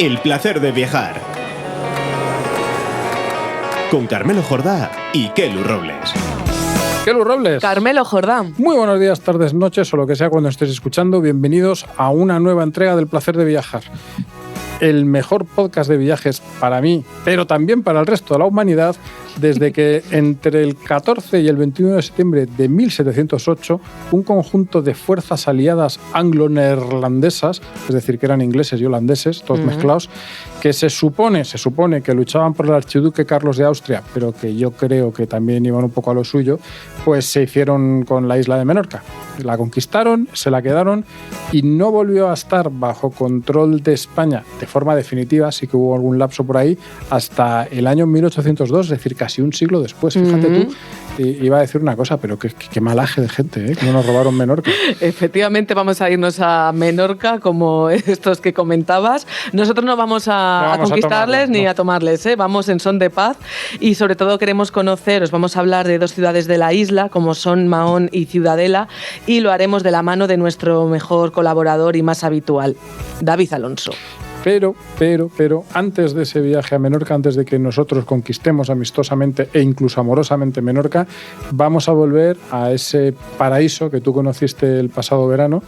El placer de viajar. Con Carmelo Jordá y Kelu Robles. Kelu Robles. Carmelo Jordá. Muy buenos días, tardes, noches o lo que sea cuando estés escuchando. Bienvenidos a una nueva entrega del placer de viajar. El mejor podcast de viajes para mí, pero también para el resto de la humanidad, desde que entre el 14 y el 21 de septiembre de 1708, un conjunto de fuerzas aliadas anglo-neerlandesas, es decir, que eran ingleses y holandeses, todos mezclados, que se supone que luchaban por el archiduque Carlos de Austria, pero que yo creo que también iban un poco a lo suyo, pues se hicieron con la isla de Menorca. La conquistaron, se la quedaron y no volvió a estar bajo control de España de forma definitiva, sí que hubo algún lapso por ahí, hasta el año 1802, es decir, casi un siglo después. Fíjate tú, iba a decir una cosa, pero qué malaje de gente, ¿eh? Que no nos robaron Menorca. Efectivamente, vamos a irnos a Menorca, como estos que comentabas. Nosotros no vamos a conquistarles ni a tomarles, ¿eh? Vamos en son de paz y sobre todo queremos conocer, os vamos a hablar de dos ciudades de la isla, como son Mahón y Ciudadela, y lo haremos de la mano de nuestro mejor colaborador y más habitual, David Alonso. Pero, antes de ese viaje a Menorca, antes de que nosotros conquistemos amistosamente e incluso amorosamente Menorca, vamos a volver a ese paraíso que tú conociste el pasado verano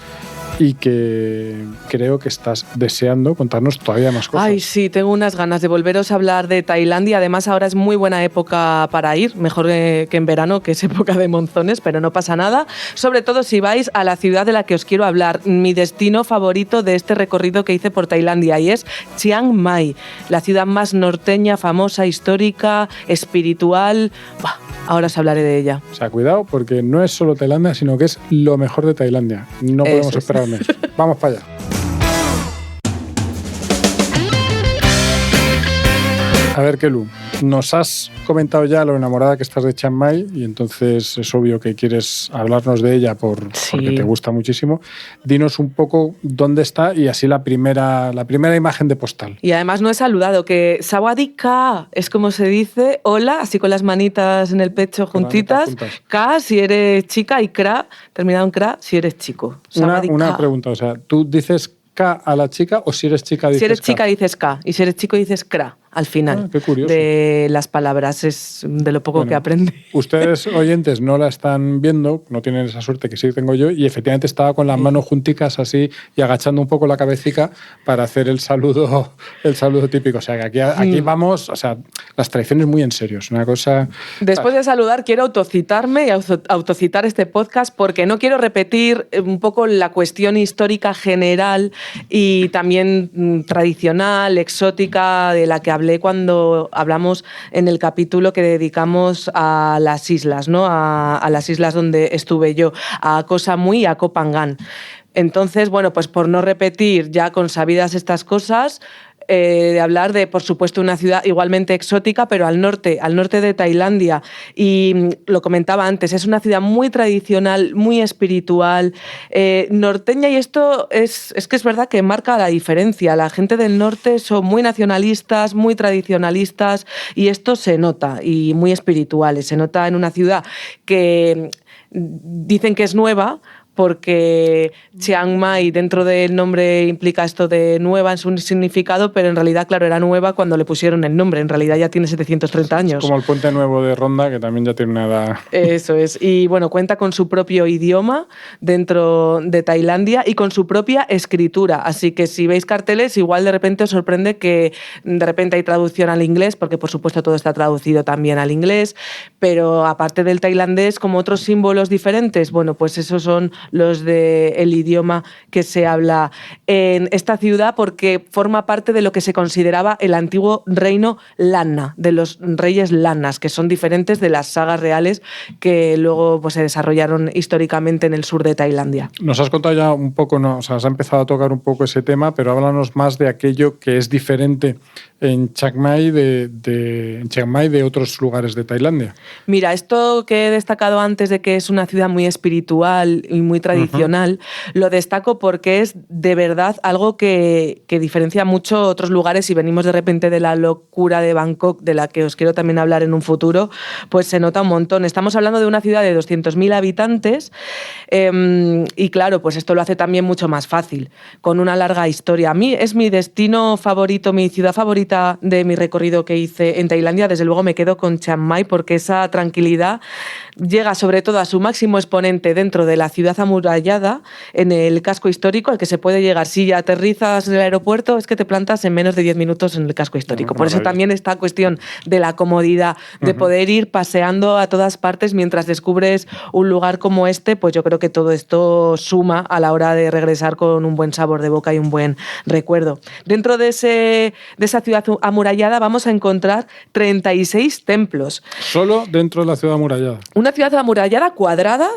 y que creo que estás deseando contarnos todavía más cosas. Ay, sí, tengo unas ganas de volveros a hablar de Tailandia. Además, ahora es muy buena época para ir, mejor que en verano, que es época de monzones, pero no pasa nada. Sobre todo si vais a la ciudad de la que os quiero hablar, mi destino favorito de este recorrido que hice por Tailandia, y es Chiang Mai, la ciudad más norteña, famosa, histórica, espiritual. Ahora os hablaré de ella. O sea, cuidado, porque no es solo Tailandia, sino que es lo mejor de Tailandia. No podemos esperar menos. Vamos para allá. A ver, Kelu, nos has comentado ya lo enamorada que estás de Chiang Mai y entonces es obvio que quieres hablarnos de ella porque te gusta muchísimo. Dinos un poco dónde está y así la primera imagen de postal. Y además no he saludado, que Sawadee Ka es como se dice, hola, así con las manitas en el pecho juntitas. Ka si eres chica y Kra, terminado en Kra, si eres chico. Una pregunta, o sea, ¿tú dices K a la chica o si eres chica dices K? Si eres chica dices K y si eres chico dices Kra. Al final de las palabras, es de lo poco que aprendí. Ustedes, oyentes, no la están viendo, no tienen esa suerte que sí tengo yo, y efectivamente estaba con las manos junticas así y agachando un poco la cabecita para hacer el saludo típico. O sea, que aquí vamos, o sea, las tradiciones muy en serio, es una cosa... Después de saludar, quiero autocitarme y autocitar este podcast porque no quiero repetir un poco la cuestión histórica general y también tradicional, exótica, de la que hablé cuando hablamos en el capítulo que dedicamos a las islas, ¿no? A las islas donde estuve yo, a Koh Samui y a Koh Phangan. Entonces, bueno, pues por no repetir ya consabidas estas cosas, de hablar de, por supuesto, una ciudad igualmente exótica, pero al norte de Tailandia. Y lo comentaba antes, es una ciudad muy tradicional, muy espiritual, norteña, y esto es que es verdad que marca la diferencia. La gente del norte son muy nacionalistas, muy tradicionalistas, y esto se nota, y muy espirituales. Se nota en una ciudad que dicen que es nueva, porque Chiang Mai dentro del nombre implica esto de nueva en su significado, pero en realidad, claro, era nueva cuando le pusieron el nombre. En realidad ya tiene 730 años. Es como el puente nuevo de Ronda, que también ya tiene una edad... Eso es. Y bueno, cuenta con su propio idioma dentro de Tailandia y con su propia escritura. Así que si veis carteles, igual de repente os sorprende que de repente hay traducción al inglés, porque por supuesto todo está traducido también al inglés, pero aparte del tailandés, como otros símbolos diferentes, bueno, pues esos son los del idioma que se habla en esta ciudad, porque forma parte de lo que se consideraba el antiguo reino Lanna, de los reyes Lannas, que son diferentes de las sagas reales que luego pues, se desarrollaron históricamente en el sur de Tailandia. Nos has contado ya un poco, ¿no? O sea, has empezado a tocar un poco ese tema, pero háblanos más de aquello que es diferente en Chiang Mai de otros lugares de Tailandia? Mira, esto que he destacado antes de que es una ciudad muy espiritual y muy tradicional, lo destaco porque es de verdad algo que diferencia mucho otros lugares. Si venimos de repente de la locura de Bangkok, de la que os quiero también hablar en un futuro, pues se nota un montón. Estamos hablando de una ciudad de 200.000 habitantes y claro, pues esto lo hace también mucho más fácil, con una larga historia. A mí es mi destino favorito, mi ciudad favorita de mi recorrido que hice en Tailandia. Desde luego me quedo con Chiang Mai porque esa tranquilidad llega sobre todo a su máximo exponente dentro de la ciudad amurallada, en el casco histórico, al que se puede llegar. Si ya aterrizas en el aeropuerto, es que te plantas en menos de 10 minutos en el casco histórico. Por eso también esta cuestión de la comodidad, de poder ir paseando a todas partes mientras descubres un lugar como este, pues yo creo que todo esto suma a la hora de regresar con un buen sabor de boca y un buen recuerdo. Dentro de esa ciudad amurallada vamos a encontrar 36 templos. Solo dentro de la ciudad amurallada. Una ciudad amurallada cuadrada.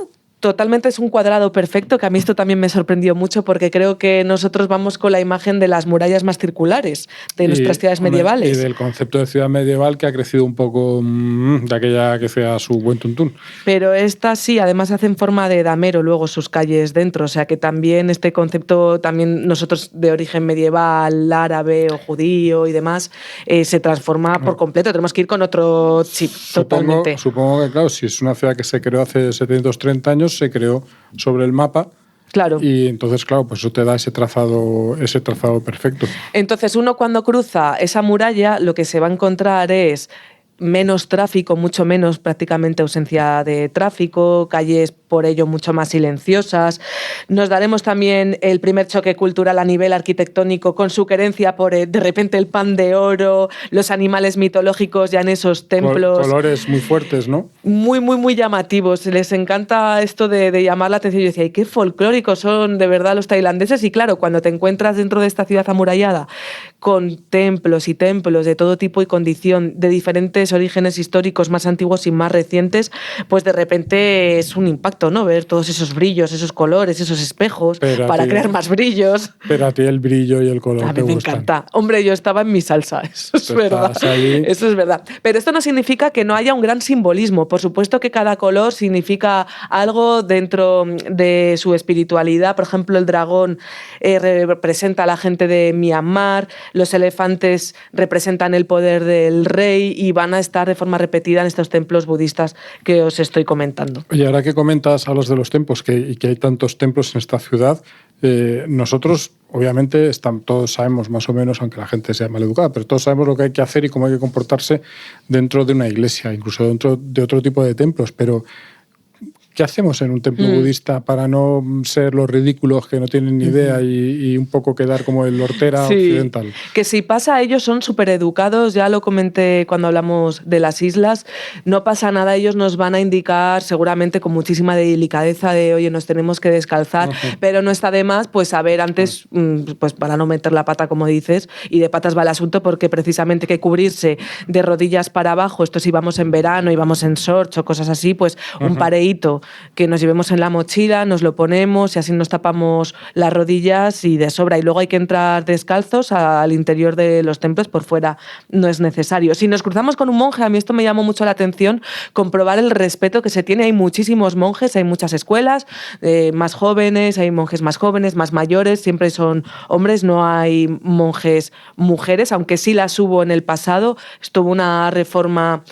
Totalmente, es un cuadrado perfecto, que a mí esto también me sorprendió mucho porque creo que nosotros vamos con la imagen de las murallas más circulares de nuestras ciudades medievales. Y del concepto de ciudad medieval que ha crecido un poco de aquella que sea su buen tuntún. Pero estas sí, además hacen forma de damero luego sus calles dentro, o sea que también este concepto, también nosotros de origen medieval, árabe o judío y demás, se transforma por completo. Tenemos que ir con otro chip totalmente. Supongo que, claro, si es una ciudad que se creó hace 730 años, se creó sobre el mapa. Claro. Y entonces, claro, pues eso te da ese trazado perfecto. Entonces, uno cuando cruza esa muralla, lo que se va a encontrar es menos tráfico, mucho menos, prácticamente ausencia de tráfico, calles por ello mucho más silenciosas. Nos daremos también el primer choque cultural a nivel arquitectónico con su querencia por de repente el pan de oro, los animales mitológicos ya en esos templos. Colores muy fuertes, ¿no? Muy, muy, muy llamativos. Les encanta esto de llamar la atención. Yo decía, ¿y qué folclóricos son de verdad los tailandeses? Y claro, cuando te encuentras dentro de esta ciudad amurallada con templos y templos de todo tipo y condición, de diferentes orígenes históricos más antiguos y más recientes, pues de repente es un impacto, ¿no? Ver todos esos brillos, esos colores, esos espejos para crear más brillos. Pero a ti el brillo y el color a mí me encanta. Hombre, yo estaba en mi salsa, eso es verdad. Eso es verdad. Pero esto no significa que no haya un gran simbolismo. Por supuesto que cada color significa algo dentro de su espiritualidad. Por ejemplo, el dragón representa a la gente de Myanmar, los elefantes representan el poder del rey y van a estar de forma repetida en estos templos budistas que os estoy comentando. Oye, ahora que hablas de los templos y que hay tantos templos en esta ciudad, nosotros obviamente todos sabemos más o menos, aunque la gente sea maleducada, pero todos sabemos lo que hay que hacer y cómo hay que comportarse dentro de una iglesia, incluso dentro de otro tipo de templos, pero ¿qué hacemos en un templo budista para no ser los ridículos que no tienen ni idea y un poco quedar como el hortera occidental? Que si pasa, ellos son súper educados, ya lo comenté cuando hablamos de las islas, no pasa nada, ellos nos van a indicar seguramente con muchísima delicadeza de, oye, nos tenemos que descalzar, pero no está de más pues saber antes, pues para no meter la pata como dices, y de patas va el asunto, porque precisamente hay que cubrirse de rodillas para abajo, esto si vamos en verano y vamos en shorts o cosas así, pues un pareíto que nos llevemos en la mochila, nos lo ponemos y así nos tapamos las rodillas y de sobra. Y luego hay que entrar descalzos al interior de los templos, por fuera no es necesario. Si nos cruzamos con un monje, a mí esto me llamó mucho la atención, comprobar el respeto que se tiene. Hay muchísimos monjes, hay muchas escuelas, más jóvenes, hay monjes más jóvenes, más mayores, siempre son hombres, no hay monjes mujeres, aunque sí las hubo en el pasado. Estuvo una reforma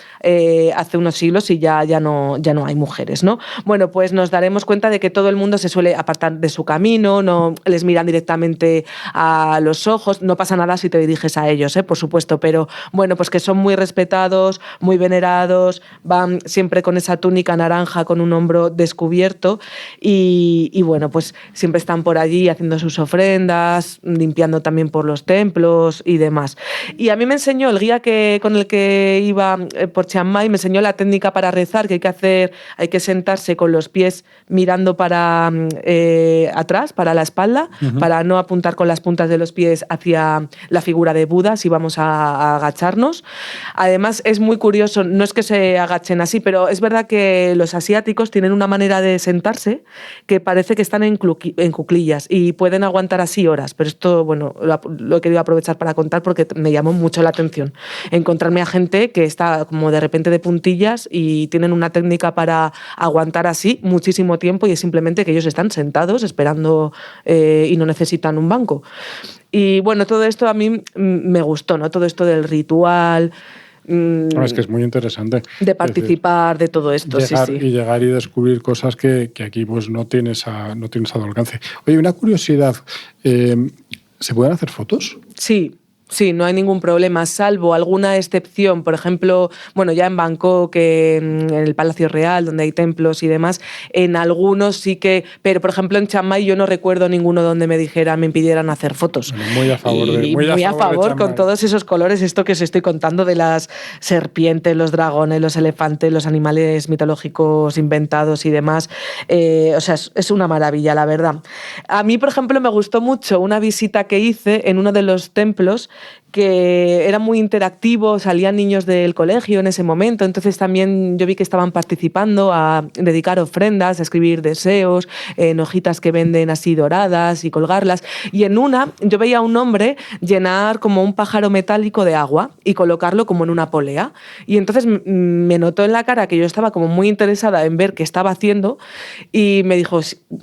hace unos siglos y ya no hay mujeres, ¿no? Bueno, pues nos daremos cuenta de que todo el mundo se suele apartar de su camino, no les miran directamente a los ojos, no pasa nada si te diriges a ellos, por supuesto, pero bueno, pues que son muy respetados, muy venerados, van siempre con esa túnica naranja con un hombro descubierto y bueno, pues siempre están por allí haciendo sus ofrendas, limpiando también por los templos y demás. Y a mí me enseñó el guía con el que iba por Chiang Mai, me enseñó la técnica para rezar, que hay que sentarse sentarse con los pies mirando para atrás, para la espalda, para no apuntar con las puntas de los pies hacia la figura de Buda si vamos a agacharnos. Además, es muy curioso, no es que se agachen así, pero es verdad que los asiáticos tienen una manera de sentarse que parece que están en cuclillas y pueden aguantar así horas, pero esto, bueno, lo he querido aprovechar para contar porque me llamó mucho la atención. Encontrarme a gente que está como de repente de puntillas y tienen una técnica para aguantar así muchísimo tiempo y es simplemente que ellos están sentados esperando y no necesitan un banco. Y bueno, todo esto a mí me gustó, ¿no? Todo esto del ritual. Es que es muy interesante. De participar, de todo esto, llegar, sí. Y llegar y descubrir cosas que aquí pues no tienes a tu alcance. Oye, una curiosidad, ¿se pueden hacer fotos? Sí, no hay ningún problema, salvo alguna excepción. Por ejemplo, bueno, ya en Bangkok, en el Palacio Real, donde hay templos y demás, en algunos sí que... Pero, por ejemplo, en Chiang Mai yo no recuerdo ninguno donde me impidieran hacer fotos. Bueno, muy a favor de muy a favor de con todos esos colores, esto que os estoy contando de las serpientes, los dragones, los elefantes, los animales mitológicos inventados y demás. O sea, es una maravilla, la verdad. A mí, por ejemplo, me gustó mucho una visita que hice en uno de los templos que era muy interactivo, salían niños del colegio en ese momento, entonces también yo vi que estaban participando a dedicar ofrendas, a escribir deseos, en hojitas que venden así doradas y colgarlas, y en una yo veía a un hombre llenar como un pájaro metálico de agua y colocarlo como en una polea, y entonces me notó en la cara que yo estaba como muy interesada en ver qué estaba haciendo y me dijo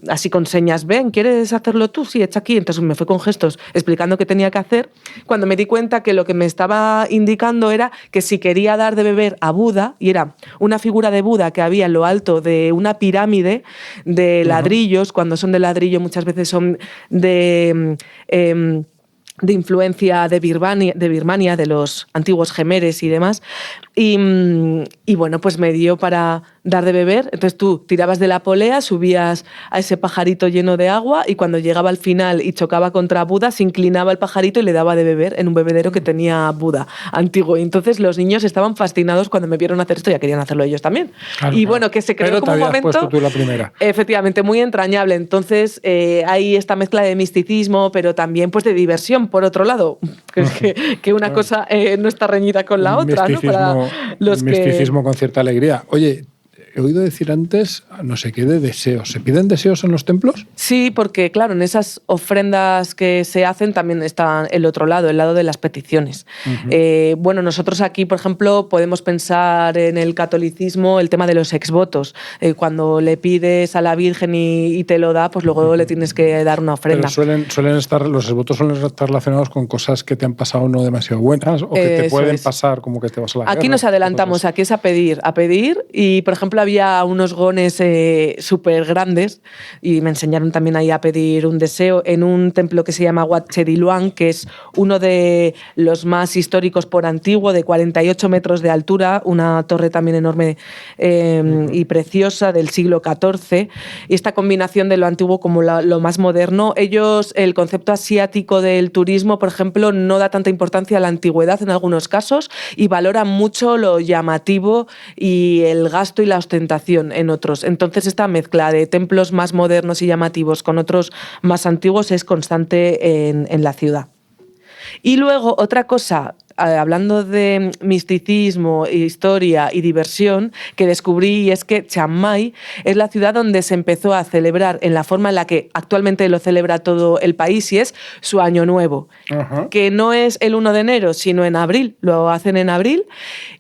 así con señas, ven, ¿quieres hacerlo tú? Sí, echa aquí. Entonces me fue con gestos explicando qué tenía que hacer. Cuando me di cuenta que lo que me estaba indicando era que si quería dar de beber a Buda, y era una figura de Buda que había en lo alto de una pirámide de ladrillos, cuando son de ladrillo muchas veces son de influencia de Birmania, de los antiguos jemeres y demás. Y bueno, pues me dio para dar de beber. Entonces tú tirabas de la polea, subías a ese pajarito lleno de agua y cuando llegaba al final y chocaba contra Buda, se inclinaba el pajarito y le daba de beber en un bebedero que tenía Buda antiguo. Y entonces los niños estaban fascinados cuando me vieron hacer esto, ya querían hacerlo ellos también. Claro, y bueno, que se creó como un momento... Puesto tú la primera. Efectivamente, muy entrañable. Entonces hay esta mezcla de misticismo, pero también pues de diversión, por otro lado. Que una cosa no está reñida con la otra, ¿no? Para los misticismo con cierta alegría. Oye, he oído decir antes, no sé qué, de deseos. ¿Se piden deseos en los templos? Sí, porque claro, en esas ofrendas que se hacen también está el otro lado, el lado de las peticiones. Bueno, nosotros aquí, por ejemplo, podemos pensar en el catolicismo el tema de los exvotos. Cuando le pides a la Virgen y te lo da, pues luego le tienes que dar una ofrenda. Pero los exvotos suelen estar relacionados con cosas que te han pasado no demasiado buenas o que te pueden pasar, como que te vas a la guerra. Aquí nos adelantamos, aquí es a pedir y, por ejemplo, había unos gones súper grandes y me enseñaron también ahí a pedir un deseo en un templo que se llama Wat Chediluang, que es uno de los más históricos por antiguo, de 48 metros de altura, una torre también enorme y preciosa del siglo XIV. Y esta combinación de lo antiguo como lo más moderno, el concepto asiático del turismo, por ejemplo, no da tanta importancia a la antigüedad en algunos casos y valora mucho lo llamativo y el gasto y la ostentación en otros. Entonces esta mezcla de templos más modernos y llamativos con otros más antiguos es constante en la ciudad. Y luego otra cosa, hablando de misticismo, historia y diversión, que descubrí, y es que Chiang Mai es la ciudad donde se empezó a celebrar en la forma en la que actualmente lo celebra todo el país, y es su Año Nuevo, que no es el 1 de enero, sino en abril, lo hacen en abril,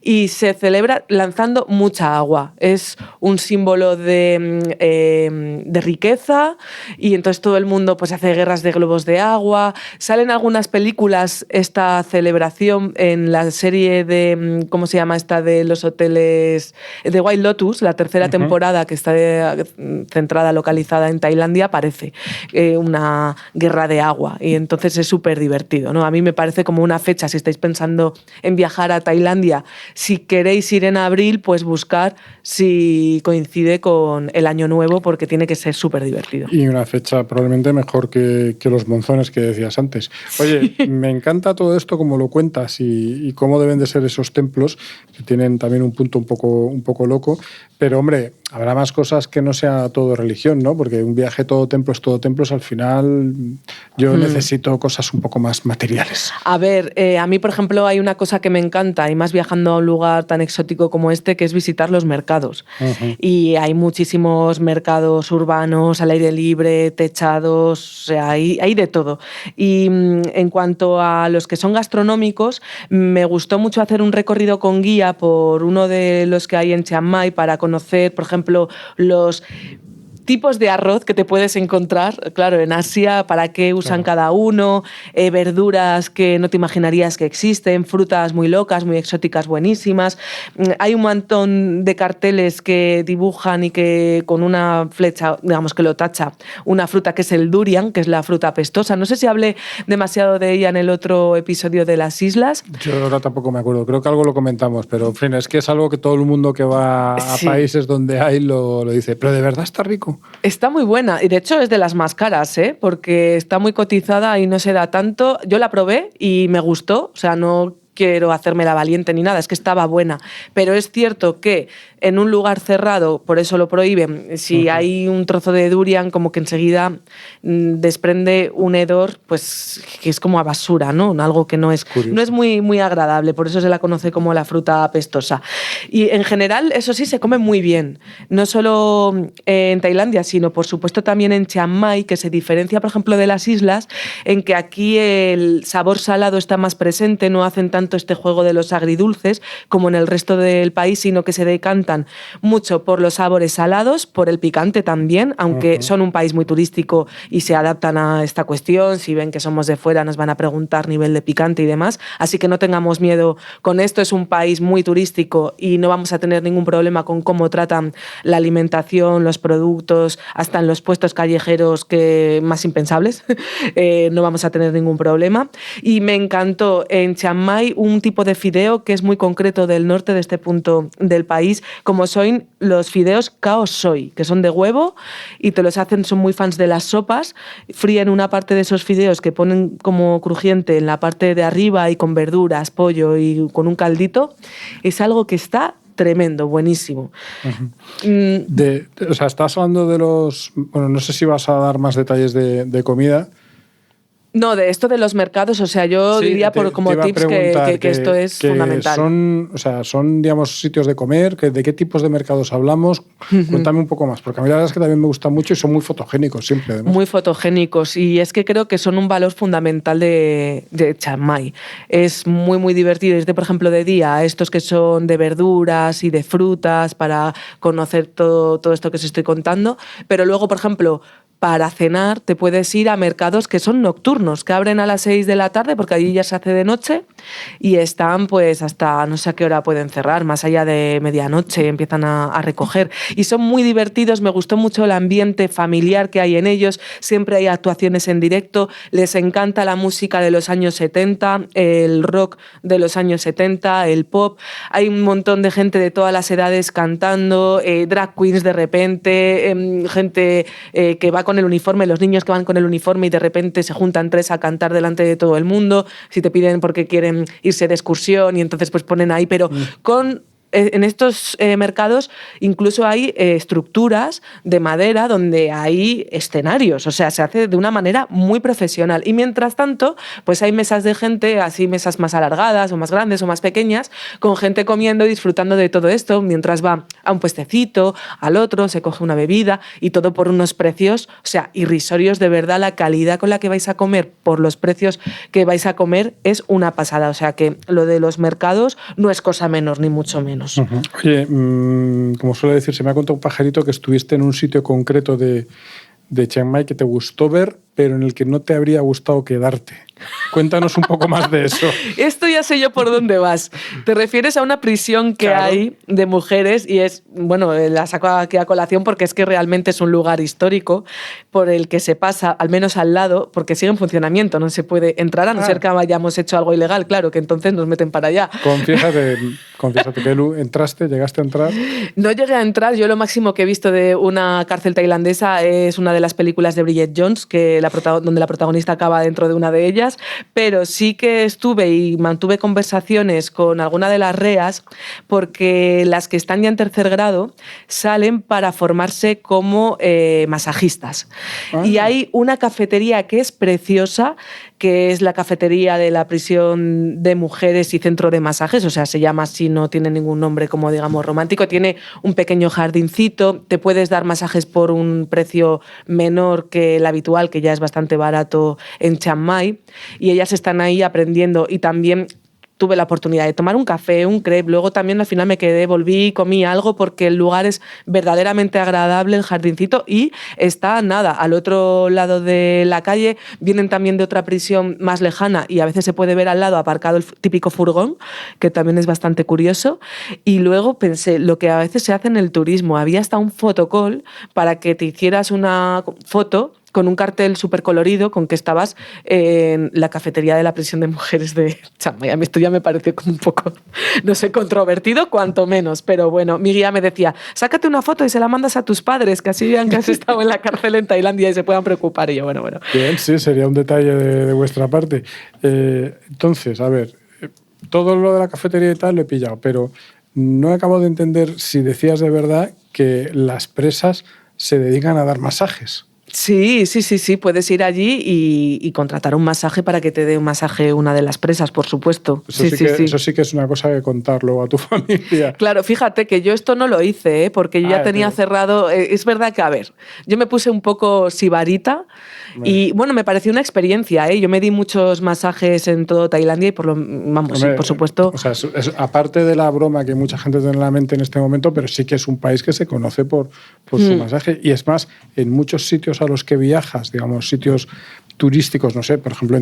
y se celebra lanzando mucha agua. Es un símbolo de riqueza, y entonces todo el mundo pues hace guerras de globos de agua. Salen algunas películas esta celebración en la serie de, ¿cómo se llama esta? De los hoteles de White Lotus, la tercera temporada que está centrada, localizada en Tailandia, aparece una guerra de agua y entonces es súper divertido, ¿no? A mí me parece como una fecha, si estáis pensando en viajar a Tailandia, si queréis ir en abril, pues buscar si coincide con el Año Nuevo porque tiene que ser súper divertido. Y una fecha probablemente mejor que los monzones que decías antes. Oye, me encanta todo esto como lo cuentas. mayas y cómo deben de ser esos templos, que tienen también un punto un poco loco. Pero, hombre, habrá más cosas que no sea todo religión, ¿no? Porque un viaje todo templos, al final yo necesito cosas un poco más materiales. A ver, a mí, por ejemplo, hay una cosa que me encanta, y más viajando a un lugar tan exótico como este, que es visitar los mercados. Y hay muchísimos mercados urbanos, al aire libre, techados, o sea, hay de todo. Y en cuanto a los que son gastronómicos, me gustó mucho hacer un recorrido con guía por uno de los que hay en Chiang Mai para conocer, por ejemplo, los tipos de arroz que te puedes encontrar, claro, en Asia, para qué usan cada uno, verduras que no te imaginarías que existen, frutas muy locas, muy exóticas, buenísimas. Hay un montón de carteles que dibujan y que con una flecha, digamos que lo tacha, una fruta que es el durian, que es la fruta pestosa. No sé si hablé demasiado de ella en el otro episodio de las islas. Yo ahora tampoco me acuerdo, creo que algo lo comentamos, pero en fin, es que es algo que todo el mundo que va a países donde hay lo dice, pero ¿de verdad está rico? Está muy buena y de hecho es de las más caras, porque está muy cotizada y no se da tanto. Yo la probé y me gustó, o sea, no quiero hacerme la valiente ni nada, es que estaba buena. Pero es cierto que en un lugar cerrado, por eso lo prohíben, si hay un trozo de durian, como que enseguida desprende un hedor, pues que es como a basura, ¿no? Algo que no es muy, muy agradable, por eso se la conoce como la fruta pestosa. Y en general, eso sí, se come muy bien, no solo en Tailandia, sino por supuesto también en Chiang Mai, que se diferencia, por ejemplo, de las islas, en que aquí el sabor salado está más presente, no hacen tanto este juego de los agridulces como en el resto del país, sino que se decantan mucho por los sabores salados, por el picante también, aunque son un país muy turístico y se adaptan a esta cuestión. Si ven que somos de fuera nos van a preguntar nivel de picante y demás, así que no tengamos miedo con esto. Es un país muy turístico y no vamos a tener ningún problema con cómo tratan la alimentación, los productos, hasta en los puestos callejeros que más impensables. No vamos a tener ningún problema. Y me encantó en Chiang Mai un tipo de fideo que es muy concreto del norte de este punto del país, como son los fideos khao soi, que son de huevo y te los hacen, son muy fans de las sopas, fríen una parte de esos fideos que ponen como crujiente en la parte de arriba y con verduras, pollo y con un caldito. Es algo que está tremendo, buenísimo. O sea, estás hablando de los... Bueno, no sé si vas a dar más detalles de comida. No, de esto de los mercados, o sea, yo diría como tips que esto es fundamental. Son, digamos, sitios de comer, ¿de qué tipos de mercados hablamos? Cuéntame un poco más, porque a mí la verdad es que también me gustan mucho y son muy fotogénicos siempre. Además. Muy fotogénicos, y es que creo que son un valor fundamental de Chiang Mai. Es muy, muy divertido. Por ejemplo, de día, estos que son de verduras y de frutas para conocer todo esto que os estoy contando, pero luego, por ejemplo, para cenar te puedes ir a mercados que son nocturnos, que abren a las 6 de la tarde porque allí ya se hace de noche y están pues hasta no sé a qué hora pueden cerrar, más allá de medianoche empiezan a recoger. Y son muy divertidos, me gustó mucho el ambiente familiar que hay en ellos, siempre hay actuaciones en directo, les encanta la música de los años 70, el rock de los años 70, el pop, hay un montón de gente de todas las edades cantando, drag queens de repente, gente que va con el uniforme, los niños que van con el uniforme y de repente se juntan 3 a cantar delante de todo el mundo, si te piden porque quieren irse de excursión y entonces pues ponen ahí, pero en estos mercados incluso hay estructuras de madera donde hay escenarios, o sea, se hace de una manera muy profesional. Y mientras tanto, pues hay mesas de gente, así mesas más alargadas o más grandes o más pequeñas, con gente comiendo y disfrutando de todo esto, mientras va a un puestecito, al otro, se coge una bebida y todo por unos precios, o sea, irrisorios. De verdad, la calidad con la que vais a comer por los precios que vais a comer es una pasada. O sea, que lo de los mercados no es cosa menor, ni mucho menos. Oye, como suele decir, se me ha contado un pajarito que estuviste en un sitio concreto de Chiang Mai que te gustó ver, pero en el que no te habría gustado quedarte. Cuéntanos un poco más de eso. Esto ya sé yo por dónde vas. Te refieres a una prisión que hay de mujeres y es, bueno, la saco aquí a colación porque es que realmente es un lugar histórico por el que se pasa, al menos al lado, porque sigue en funcionamiento, no se puede entrar a no ser que hayamos hecho algo ilegal, claro, que entonces nos meten para allá. Confiésate que entraste, llegaste a entrar. No llegué a entrar, yo lo máximo que he visto de una cárcel tailandesa es una de las películas de Bridget Jones, donde la protagonista acaba dentro de una de ellas. experiencias, pero sí que estuve y mantuve conversaciones con alguna de las reas, porque las que están ya en tercer grado salen para formarse como masajistas. Y hay una cafetería que es preciosa, que es la cafetería de la prisión de mujeres y centro de masajes, o sea, se llama así, no tiene ningún nombre como digamos romántico, tiene un pequeño jardincito, te puedes dar masajes por un precio menor que el habitual, que ya es bastante barato en Chiang Mai, y ellas están ahí aprendiendo. Y también tuve la oportunidad de tomar un café, un crepe, luego también al final me quedé, volví, comí algo, porque el lugar es verdaderamente agradable, el jardincito, y está nada, al otro lado de la calle. Vienen también de otra prisión más lejana y a veces se puede ver al lado aparcado el típico furgón, que también es bastante curioso. Y luego pensé, lo que a veces se hace en el turismo, había hasta un fotocall para que te hicieras una foto con un cartel súper colorido con que estabas en la cafetería de la prisión de mujeres de Chiang Mai. A mí esto ya me pareció como un poco, no sé, controvertido, cuanto menos. Pero bueno, mi guía me decía, sácate una foto y se la mandas a tus padres, que así vean que has estado en la cárcel en Tailandia y se puedan preocupar. Y yo, bueno. Bien, sí, sería un detalle de vuestra parte. Entonces, a ver, todo lo de la cafetería y tal lo he pillado, pero no he acabado de entender si decías de verdad que las presas se dedican a dar masajes. Sí, puedes ir allí y contratar un masaje para que te dé un masaje una de las presas, por supuesto. Eso sí que es una cosa que contar luego a tu familia. Claro, fíjate que yo esto no lo hice, porque yo ya tenía cerrado. Es verdad que, a ver, yo me puse un poco sibarita y, bueno, me pareció una experiencia. Yo me di muchos masajes en todo Tailandia y, por supuesto... O sea, es aparte de la broma que mucha gente tiene en la mente en este momento, pero sí que es un país que se conoce por su masaje. Y es más, en muchos sitios a los que viajas, digamos, sitios turísticos, no sé, por ejemplo,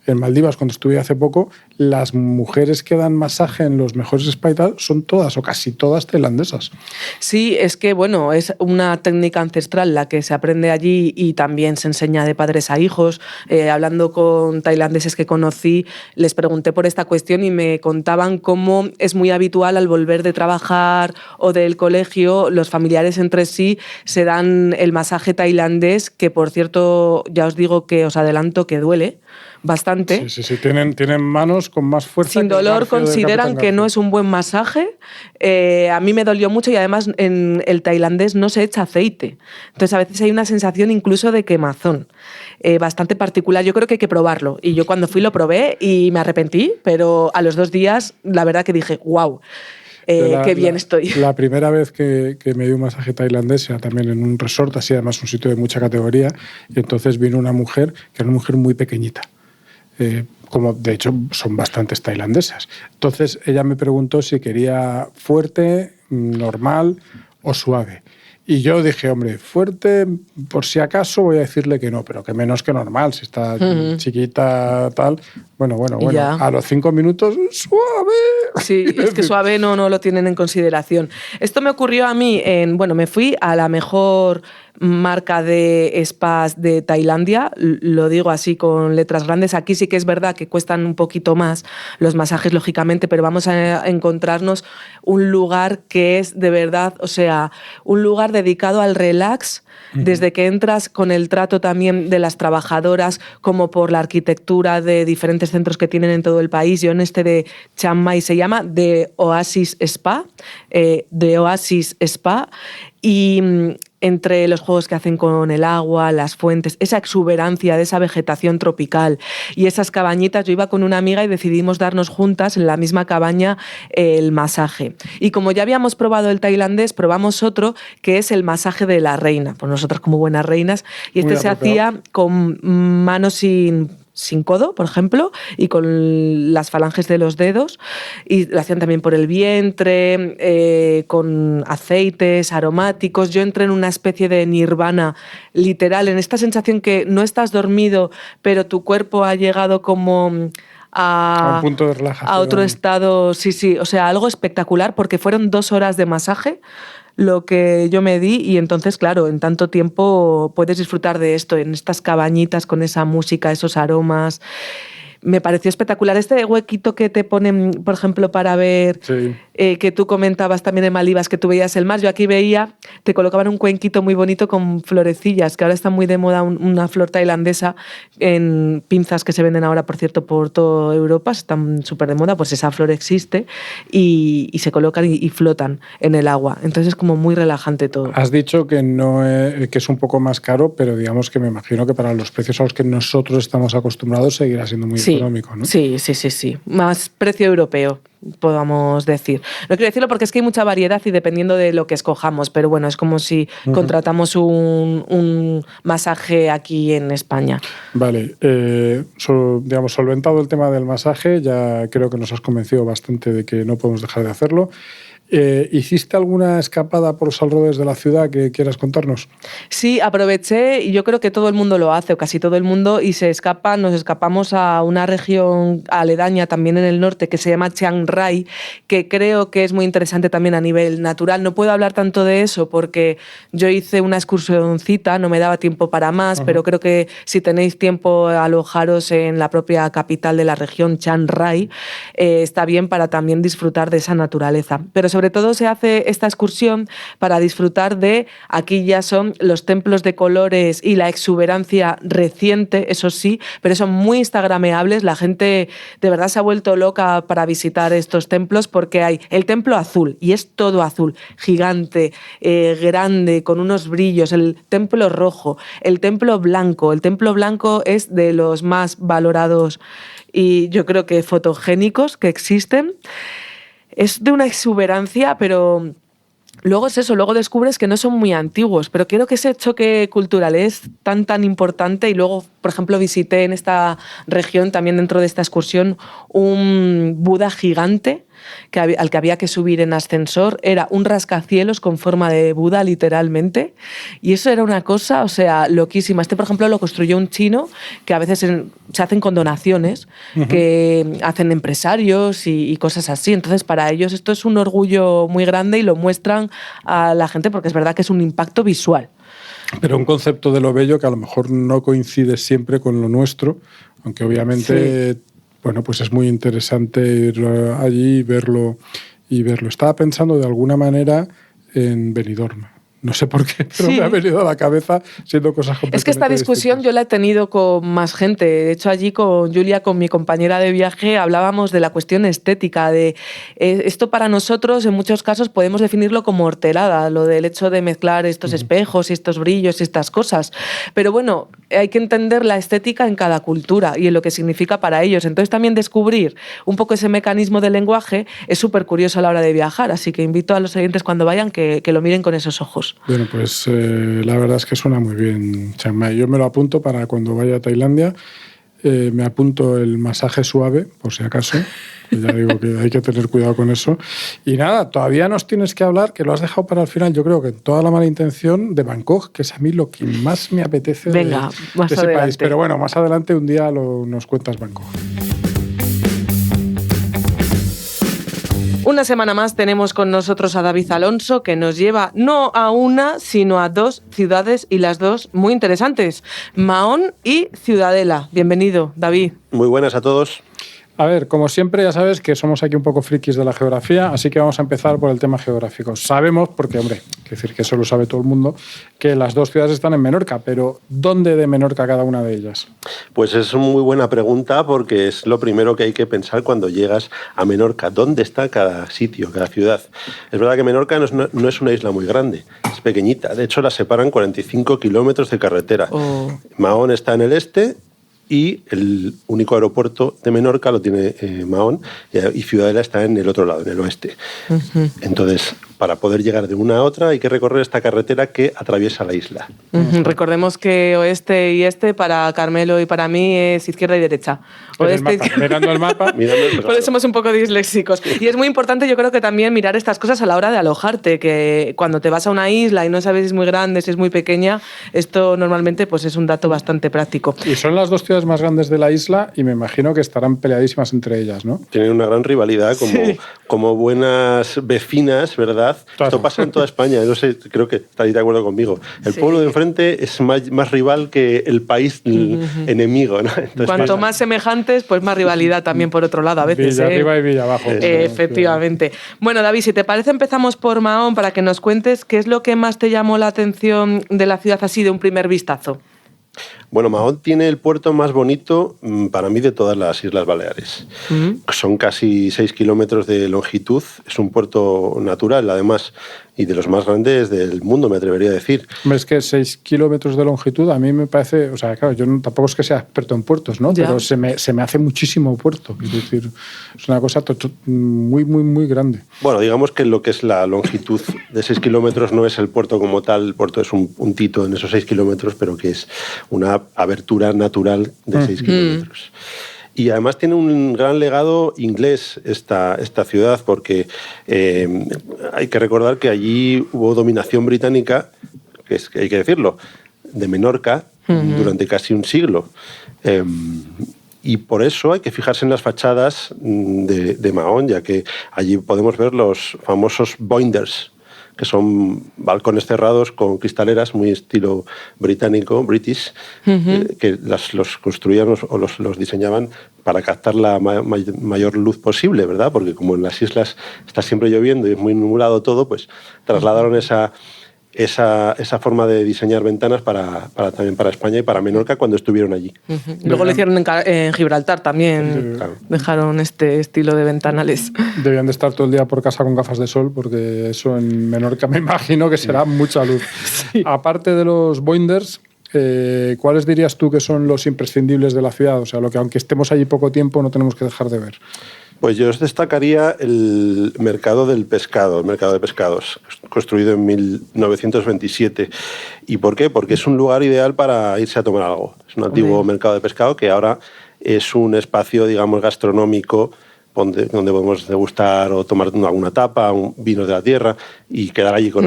en Maldivas, cuando estuve hace poco, las mujeres que dan masaje en los mejores spa y tal son todas o casi todas tailandesas. Sí, es que, bueno, es una técnica ancestral la que se aprende allí y también se enseña de padres a hijos. Hablando con tailandeses que conocí, les pregunté por esta cuestión y me contaban cómo es muy habitual al volver de trabajar o del colegio, los familiares entre sí se dan el masaje tailandés, que por cierto, ya os digo que os adelanto que duele bastante. Sí. Tienen manos con más fuerza. Sin dolor, consideran que no es un buen masaje. A mí me dolió mucho y además en el tailandés no se echa aceite. Entonces a veces hay una sensación incluso de quemazón. Bastante particular. Yo creo que hay que probarlo. Y yo cuando fui lo probé y me arrepentí, pero a los 2 días la verdad que dije, wow. Qué bien estoy. La primera vez que me di un masaje tailandés era también en un resort, así además un sitio de mucha categoría, y entonces vino una mujer, que era una mujer muy pequeñita, como de hecho son bastantes tailandesas. Entonces ella me preguntó si quería fuerte, normal o suave. Y yo dije, hombre, fuerte, por si acaso voy a decirle que no, pero que menos que normal, si está chiquita, tal. Bueno, ya. A los 5 minutos, suave. Sí, es que suave no lo tienen en consideración. Esto me ocurrió a mí me fui a la mejor marca de spas de Tailandia, lo digo así con letras grandes. Aquí sí que es verdad que cuestan un poquito más los masajes, lógicamente, pero vamos a encontrarnos un lugar que es de verdad, o sea, un lugar dedicado al relax, desde que entras, con el trato también de las trabajadoras, como por la arquitectura de diferentes centros que tienen en todo el país. Yo en este de Chiang Mai se llama The Oasis Spa, y entre los juegos que hacen con el agua, las fuentes, esa exuberancia de esa vegetación tropical y esas cabañitas, yo iba con una amiga y decidimos darnos juntas en la misma cabaña el masaje. Y como ya habíamos probado el tailandés, probamos otro que es el masaje de la reina, pues nosotras como buenas reinas, y este se hacía con manos sin codo, por ejemplo, y con las falanges de los dedos, y lo hacían también por el vientre, con aceites aromáticos. Yo entré en una especie de nirvana literal, en esta sensación que no estás dormido, pero tu cuerpo ha llegado como a un punto de relajación, a otro estado, sí, o sea, algo espectacular, porque fueron 2 horas de masaje lo que yo me di, y entonces, claro, en tanto tiempo puedes disfrutar de esto, en estas cabañitas con esa música, esos aromas. me pareció espectacular. Este huequito que te ponen, por ejemplo, para ver, Sí. Que tú comentabas también en Maldivas, que tú veías el mar, yo aquí veía, te colocaban un cuenquito muy bonito con florecillas, que ahora está muy de moda una flor tailandesa en pinzas que se venden ahora, por cierto, por toda Europa, están súper de moda, pues esa flor existe y se colocan y flotan en el agua. Entonces es como muy relajante todo. Has dicho que que es un poco más caro, pero digamos que me imagino que para los precios a los que nosotros estamos acostumbrados seguirá siendo muy económico, ¿no? Sí. Más precio europeo, podamos decir. No quiero decirlo porque es que hay mucha variedad y dependiendo de lo que escojamos, pero bueno, es como si contratamos un masaje aquí en España. Vale, digamos, solventado el tema del masaje, ya creo que nos has convencido bastante de que no podemos dejar de hacerlo. ¿Hiciste alguna escapada por los alrededores de la ciudad que quieras contarnos? Sí, aproveché y yo creo que todo el mundo lo hace, o casi todo el mundo, y nos escapamos a una región aledaña también en el norte que se llama Chiang Rai, que creo que es muy interesante también a nivel natural. No puedo hablar tanto de eso porque yo hice una excursioncita, no me daba tiempo para más, pero creo que si tenéis tiempo alojaros en la propia capital de la región, Chiang Rai, está bien para también disfrutar de esa naturaleza. Pero sobre todo se hace esta excursión para disfrutar de, aquí ya son los templos de colores y la exuberancia reciente, eso sí, pero son muy instagrameables. La gente de verdad se ha vuelto loca para visitar estos templos porque hay el templo azul, y es todo azul, gigante, grande, con unos brillos, el templo rojo, el templo blanco. El templo blanco es de los más valorados y yo creo que fotogénicos que existen. Es de una exuberancia, pero luego es eso, luego descubres que no son muy antiguos, pero creo que ese choque cultural es tan importante. Y luego, por ejemplo, visité en esta región, también dentro de esta excursión, un Buda gigante al que había que subir en ascensor. Era un rascacielos con forma de Buda, literalmente, y eso era una cosa, o sea, loquísima. Este, por ejemplo, lo construyó un chino, que a veces se hacen con donaciones que hacen empresarios y cosas así. Entonces, para ellos esto es un orgullo muy grande y lo muestran a la gente porque es verdad que es un impacto visual. Pero un concepto de lo bello que a lo mejor no coincide siempre con lo nuestro, aunque obviamente... Sí. Bueno, pues es muy interesante ir allí y verlo. Estaba pensando de alguna manera en Benidorm. No sé por qué, pero me ha venido a la cabeza siendo cosas completamente Es que esta discusión distintas. yo la he tenido con más gente. De hecho, allí con Julia, con mi compañera de viaje, hablábamos de la cuestión estética. De esto para nosotros, en muchos casos, podemos definirlo como horterada, lo del hecho de mezclar estos espejos y estos brillos y estas cosas. Pero bueno, hay que entender la estética en cada cultura y en lo que significa para ellos. Entonces también descubrir un poco ese mecanismo del lenguaje es súper curioso a la hora de viajar. Así que invito a los oyentes cuando vayan que lo miren con esos ojos. Bueno, pues la verdad es que suena muy bien, Chiang Mai. Yo me lo apunto para cuando vaya a Tailandia. Me apunto el masaje suave, por si acaso. Ya digo que hay que tener cuidado con eso. Y nada, todavía nos tienes que hablar, que lo has dejado para el final, yo creo que toda la mala intención, de Bangkok, que es a mí lo que más me apetece de ese país. Pero bueno, más adelante un día nos cuentas Bangkok. Una semana más tenemos con nosotros a David Alonso, que nos lleva no a una, sino a dos ciudades, y las dos muy interesantes, Mahón y Ciudadela. Bienvenido, David. Muy buenas a todos. A ver, como siempre, ya sabes que somos aquí un poco frikis de la geografía, así que vamos a empezar por el tema geográfico. Sabemos, porque, hombre, quiero decir que eso lo sabe todo el mundo, que las dos ciudades están en Menorca, pero ¿dónde de Menorca cada una de ellas? Pues es una muy buena pregunta, porque es lo primero que hay que pensar cuando llegas a Menorca. ¿Dónde está cada sitio, cada ciudad? Es verdad que Menorca no es una isla muy grande, es pequeñita. De hecho, la separan 45 kilómetros de carretera. Mahón está en el este, y el único aeropuerto de Menorca lo tiene Mahón, y Ciudadela está en el otro lado, en el oeste. Entonces, para poder llegar de una a otra hay que recorrer esta carretera que atraviesa la isla. Recordemos que oeste y este para Carmelo y para mí es izquierda y derecha. Oeste, mirando el mapa. Por eso somos un poco disléxicos. Y es muy importante, yo creo que también mirar estas cosas a la hora de alojarte, que cuando te vas a una isla y no sabes si es muy grande, si es muy pequeña, esto normalmente pues es un dato bastante práctico. Y son las dos ciudades más grandes de la isla y me imagino que estarán peleadísimas entre ellas, ¿no? Tienen una gran rivalidad como buenas vecinas, ¿verdad? rivalidad. Claro. Esto pasa en toda España, no sé, creo que estaréis de acuerdo conmigo. El pueblo de enfrente es más rival que el país enemigo, ¿no? Entonces, Cuanto más semejantes, pues más rivalidad también por otro lado a veces. Villa arriba y Villa abajo. Efectivamente. Bueno, David, si te parece, empezamos por Mahón para que nos cuentes qué es lo que más te llamó la atención de la ciudad así de un primer vistazo. Bueno, Mahón tiene el puerto más bonito para mí de todas las Islas Baleares. Son casi 6 kilómetros de longitud. Es un puerto natural, además, y de los más grandes del mundo, me atrevería a decir. Es que 6 kilómetros de longitud a mí me parece... O sea, claro, yo tampoco es que sea experto en puertos, ¿no? Ya. Pero se me hace muchísimo puerto. Es decir, es una cosa muy, muy, muy grande. Bueno, digamos que lo que es la longitud de 6 kilómetros no es el puerto como tal. El puerto es un puntito en esos 6 kilómetros, pero que es una abertura natural de 6 kilómetros. Y además tiene un gran legado inglés esta ciudad, porque hay que recordar que allí hubo dominación británica, que hay que decirlo, de Menorca durante casi un siglo. Y por eso hay que fijarse en las fachadas de Mahón, ya que allí podemos ver los famosos boinders, que son balcones cerrados con cristaleras, muy estilo británico, british, que los construían o los diseñaban para captar la mayor luz posible, ¿verdad? Porque como en las islas está siempre lloviendo y es muy nublado todo, pues trasladaron esa forma de diseñar ventanas también para España y para Menorca cuando estuvieron allí. Luego lo hicieron en Gibraltar también. Claro. Dejaron este estilo de ventanales. Debían de estar todo el día por casa con gafas de sol, porque eso en Menorca me imagino que será mucha luz. Sí. Aparte de los boinders, ¿cuáles dirías tú que son los imprescindibles de la ciudad? O sea, lo que aunque estemos allí poco tiempo no tenemos que dejar de ver. Pues yo os destacaría el mercado del pescado, el mercado de pescados, construido en 1927. ¿Y por qué? Porque es un lugar ideal para irse a tomar algo. Es un antiguo mercado de pescado que ahora es un espacio, digamos, gastronómico donde podemos degustar o tomar alguna tapa, vinos de la tierra y quedar allí con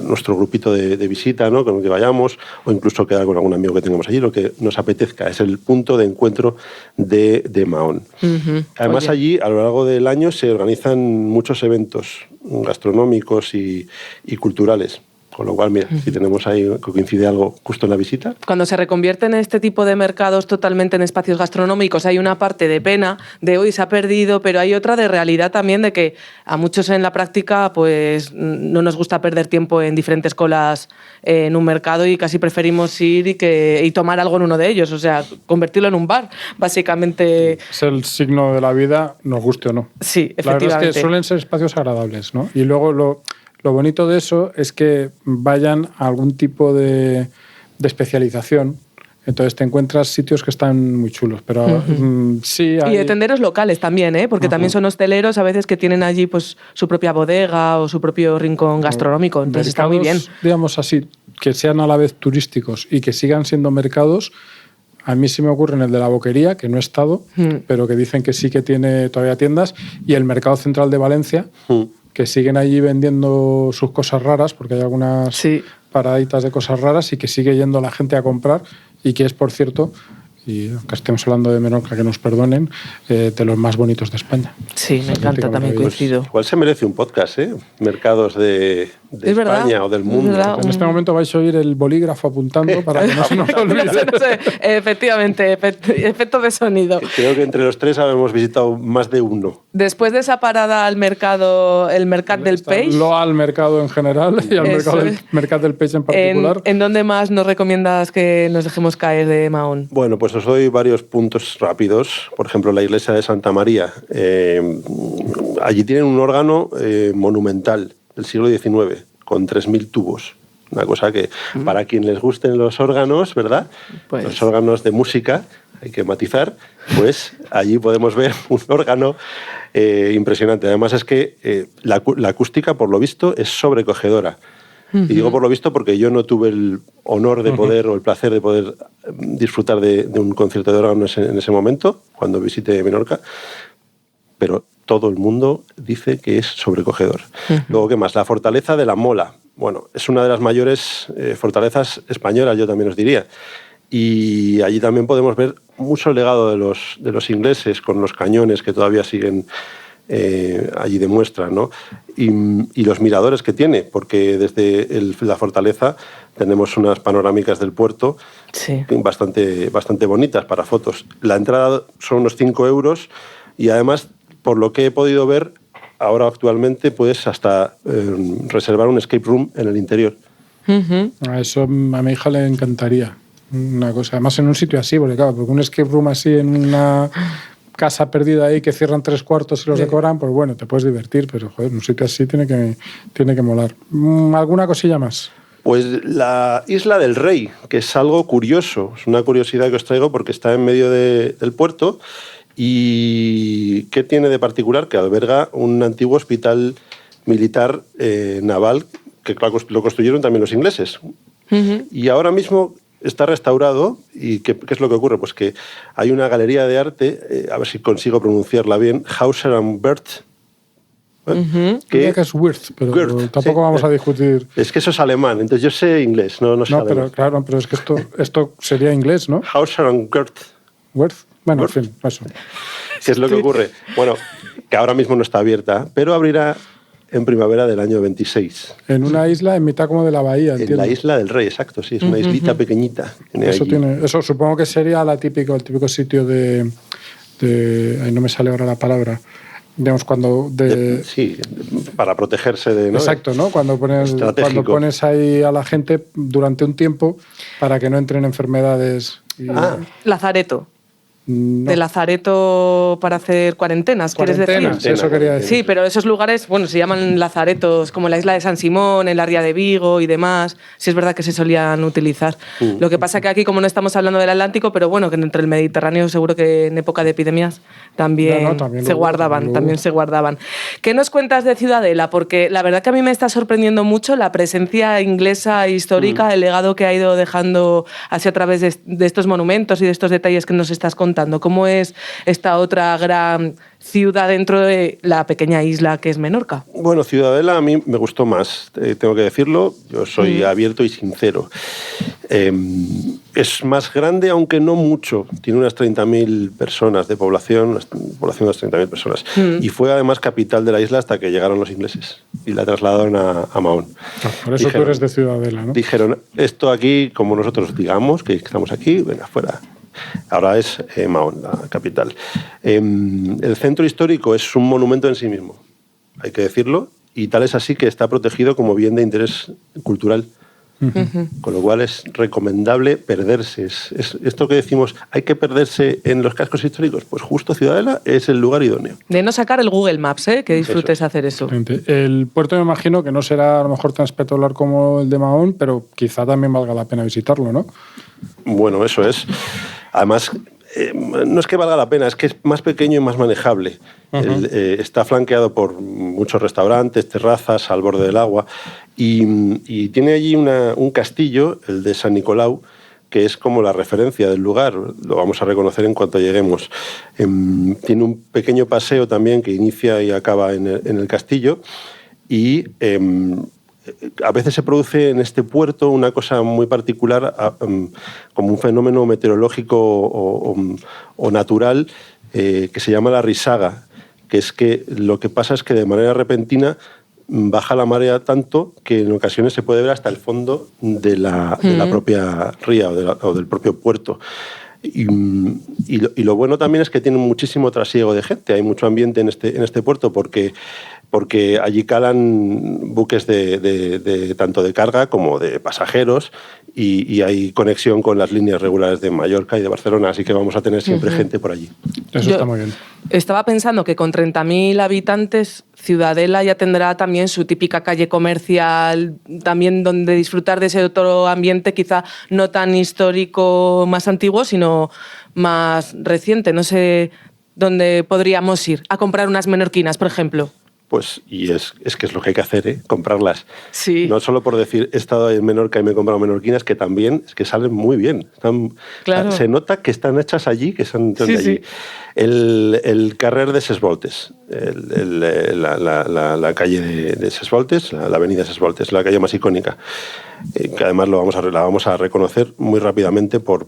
nuestro grupito de visita, ¿no? Con el que vayamos, o incluso quedar con algún amigo que tengamos allí, lo que nos apetezca. Es el punto de encuentro de Mahón. Además, allí, a lo largo del año, se organizan muchos eventos gastronómicos y culturales. Con lo cual, mira, si tenemos ahí que coincide algo justo en la visita. Cuando se reconvierten este tipo de mercados totalmente en espacios gastronómicos, hay una parte de pena, de hoy se ha perdido, pero hay otra de realidad también, de que a muchos en la práctica pues no nos gusta perder tiempo en diferentes colas en un mercado y casi preferimos ir y tomar algo en uno de ellos, o sea, convertirlo en un bar, básicamente. Es el signo de la vida, nos guste o no. Sí, efectivamente. La verdad es que suelen ser espacios agradables, ¿no? Y luego lo bonito de eso es que vayan a algún tipo de especialización. Entonces te encuentras sitios que están muy chulos. Pero sí hay... Y de tenderos locales también, ¿eh? Porque también son hosteleros a veces que tienen allí pues su propia bodega o su propio rincón gastronómico. Entonces está muy bien. Digamos así, que sean a la vez turísticos y que sigan siendo mercados. A mí sí me ocurre en el de la Boquería, que no he estado, pero que dicen que sí que tiene todavía tiendas, y el Mercado Central de Valencia, que siguen allí vendiendo sus cosas raras, porque hay algunas paraditas de cosas raras y que sigue yendo la gente a comprar, y que es, por cierto, y aunque estemos hablando de Menorca, que nos perdonen, de los más bonitos de España. Sí, me encanta, también coincido. Pues igual se merece un podcast, ¿eh? Mercados de España o del mundo. En este momento vais a oír el bolígrafo apuntando para que no se nos olvide. Efectivamente, efecto de sonido. Creo que entre los tres hemos visitado más de uno. Después de esa parada al mercado, el Mercat del Peix. Lo al mercado en general y al Mercat del Peix en particular. ¿En dónde más nos recomiendas que nos dejemos caer de Mahón? Bueno, pues os doy varios puntos rápidos. Por ejemplo, la iglesia de Santa María. Allí tienen un órgano monumental del siglo XIX, con 3.000 tubos. Una cosa que, para quien les gusten los órganos, ¿verdad? Pues... los órganos de música, hay que matizar, pues allí podemos ver un órgano impresionante. Además es que la acústica, por lo visto, es sobrecogedora. Y digo por lo visto porque yo no tuve el honor de poder o el placer de poder disfrutar de un concierto de órgano en ese momento, cuando visité Menorca, pero todo el mundo dice que es sobrecogedor. Luego, ¿qué más? La fortaleza de la Mola. Bueno, es una de las mayores fortalezas españolas, yo también os diría. Y allí también podemos ver mucho legado de los ingleses, con los cañones que todavía siguen allí de muestra, ¿no? Y los miradores que tiene, porque desde la fortaleza tenemos unas panorámicas del puerto bastante bonitas para fotos. La entrada son unos 5 euros y además, por lo que he podido ver, ahora actualmente puedes hasta reservar un escape room en el interior. Eso a mi hija le encantaría. Una cosa, además en un sitio así, porque claro, porque un escape room así en una casa perdida ahí que cierran 3/4 y los decoran, pues bueno, te puedes divertir, pero joder, un sitio así tiene que molar. ¿Alguna cosilla más? Pues la Isla del Rey, que es algo curioso, es una curiosidad que os traigo porque está en medio del puerto. ¿Y qué tiene de particular? Que alberga un antiguo hospital militar naval que lo construyeron también los ingleses. Y ahora mismo está restaurado. ¿Y qué es lo que ocurre? Pues que hay una galería de arte, a ver si consigo pronunciarla bien, Hauser and Wirth. Que es Wirth, pero Wirth, tampoco vamos a discutir. Es que eso es alemán, entonces yo sé inglés, no sé alemán. Pero claro, pero es que esto sería inglés, ¿no? Hauser and Wirth. Wirth. Bueno, Wirth. en fin, eso. ¿Qué es lo que ocurre? Bueno, que ahora mismo no está abierta, pero abrirá en primavera del año 26. En una isla en mitad como de la bahía, entiendo. En la Isla del Rey, exacto, sí, es una islita pequeñita. Eso supongo que sería el típico sitio de ahí no me sale ahora la palabra. Digamos, cuando... sí, para protegerse de... ¿no? Exacto, ¿no? Cuando pones ahí a la gente durante un tiempo para que no entren enfermedades. Lazareto. No. De lazareto para hacer cuarentenas, ¿quieres decir? Eso quería decir. Sí, pero esos lugares, bueno, se llaman lazaretos, como la isla de San Simón, en la Ría de Vigo y demás. Sí es verdad que se solían utilizar. Lo que pasa que aquí, como no estamos hablando del Atlántico, pero bueno, que entre el Mediterráneo seguro que en época de epidemias también se guardaban. ¿Qué nos cuentas de Ciudadela? Porque la verdad que a mí me está sorprendiendo mucho la presencia inglesa histórica, el legado que ha ido dejando así a través de estos monumentos y de estos detalles que nos estás contando. ¿Cómo es esta otra gran ciudad dentro de la pequeña isla que es Menorca? Bueno, Ciudadela a mí me gustó más, tengo que decirlo. Yo soy abierto y sincero. Es más grande, aunque no mucho. Tiene unas 30.000 personas de población, una población de unas 30.000 personas. Y fue además capital de la isla hasta que llegaron los ingleses y la trasladaron a Mahón. Por eso tú eres de Ciudadela, ¿no? Dijeron, esto aquí, como nosotros digamos, que estamos aquí, venga, fuera. Ahora es Mahón, la capital. El centro histórico es un monumento en sí mismo, hay que decirlo, y tal es así que está protegido como bien de interés cultural. Con lo cual es recomendable perderse. Es esto que decimos, hay que perderse en los cascos históricos. Pues justo Ciudadela es el lugar idóneo. De no sacar el Google Maps, que disfrutes hacer eso. El puerto me imagino que no será a lo mejor tan espectacular como el de Mahón, pero quizá también valga la pena visitarlo, ¿no? Bueno, eso es. Además, no es que valga la pena, es que es más pequeño y más manejable. Está flanqueado por muchos restaurantes, terrazas al borde del agua y tiene allí un castillo, el de San Nicolau, que es como la referencia del lugar. Lo vamos a reconocer en cuanto lleguemos. Tiene un pequeño paseo también que inicia y acaba en el castillo y... a veces se produce en este puerto una cosa muy particular, como un fenómeno meteorológico o natural que se llama la risaga, que es que lo que pasa es que de manera repentina baja la marea tanto que en ocasiones se puede ver hasta el fondo de la propia ría o del propio puerto. Y lo bueno también es que tiene muchísimo trasiego de gente, hay mucho ambiente en este puerto porque allí calan buques de tanto de carga como de pasajeros y hay conexión con las líneas regulares de Mallorca y de Barcelona, así que vamos a tener siempre gente por allí. Eso está muy bien. Estaba pensando que con 30.000 habitantes, Ciudadela ya tendrá también su típica calle comercial, también donde disfrutar de ese otro ambiente quizá no tan histórico, más antiguo, sino más reciente. No sé dónde podríamos ir a comprar unas menorquinas, por ejemplo. pues, y es que es lo que hay que hacer, comprarlas. Sí. No solo por decir, he estado en Menorca y me he comprado menorquinas, que también es que salen muy bien. Claro. Se nota que están hechas allí, que son de allí. Sí. El carrer de Ses Voltes, la calle de Ses Voltes, la avenida Ses Voltes, la calle más icónica, que además la vamos a reconocer muy rápidamente por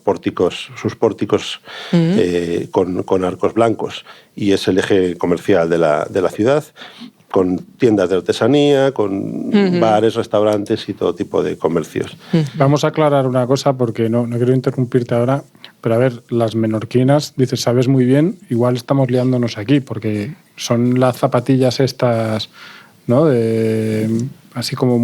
sus pórticos con arcos blancos, y es el eje comercial de la ciudad, con tiendas de artesanía, con bares, restaurantes y todo tipo de comercios. Vamos a aclarar una cosa porque no quiero interrumpirte ahora, pero a ver, las menorquinas, dices, sabes muy bien, igual estamos liándonos aquí, porque son las zapatillas estas, ¿no? Así como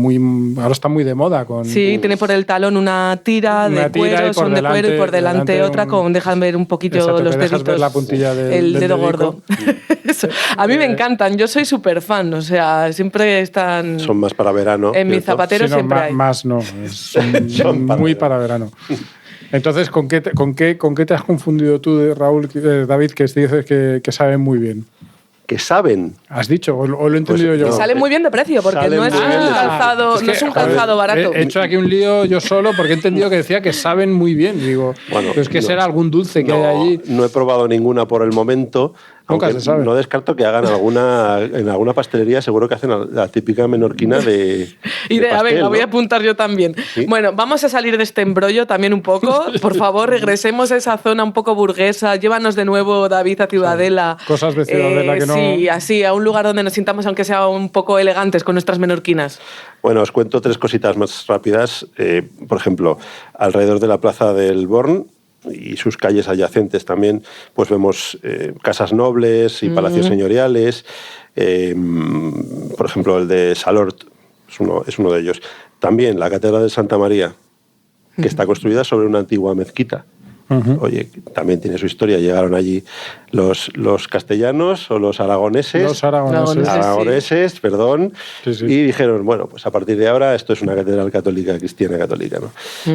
ahora está muy de moda. Sí, tiene por el talón una tira de cuero, son de cuero, y por delante otra dejan ver un poquito los deditos, ver la puntilla el dedo gordo. A mí me encantan, yo soy súper fan, o sea, siempre están... Son más para verano. En mis zapateros siempre hay. Más no, son muy para verano. Entonces, ¿con qué te has confundido tú, Raúl, David, que dices que saben muy bien? Que saben. ¿Has dicho o lo he entendido Pues, yo? No, salen muy bien de precio, porque no es un calzado, no es un calzado barato. He hecho aquí un lío yo solo porque he entendido que decía que saben muy bien. Digo, bueno, pero es que será algún dulce que hay allí. No he probado ninguna por el momento. Nunca Aunque se sabe. no descarto que hagan en alguna pastelería, seguro que hacen la típica menorquina de Idea, pastel, venga, ¿no? voy a apuntar yo también. ¿Sí? Bueno, vamos a salir de este embrollo también un poco. Por favor, regresemos a esa zona un poco burguesa. Llévanos de nuevo, David, a Ciudadela. Cosas de Ciudadela que no... Sí, así, a un lugar donde nos sintamos, aunque sea un poco elegantes, con nuestras menorquinas. Bueno, os cuento 3 cositas más rápidas. Por ejemplo, alrededor de la Plaza del Born y sus calles adyacentes también, pues vemos casas nobles y palacios señoriales. Por ejemplo, el de Salort es uno de ellos. También la Catedral de Santa María, que está construida sobre una antigua mezquita. Oye, también tiene su historia. Llegaron allí los castellanos o los aragoneses. Los aragoneses, perdón. Sí. Y dijeron, bueno, pues a partir de ahora esto es una catedral católica, cristiana católica, ¿no?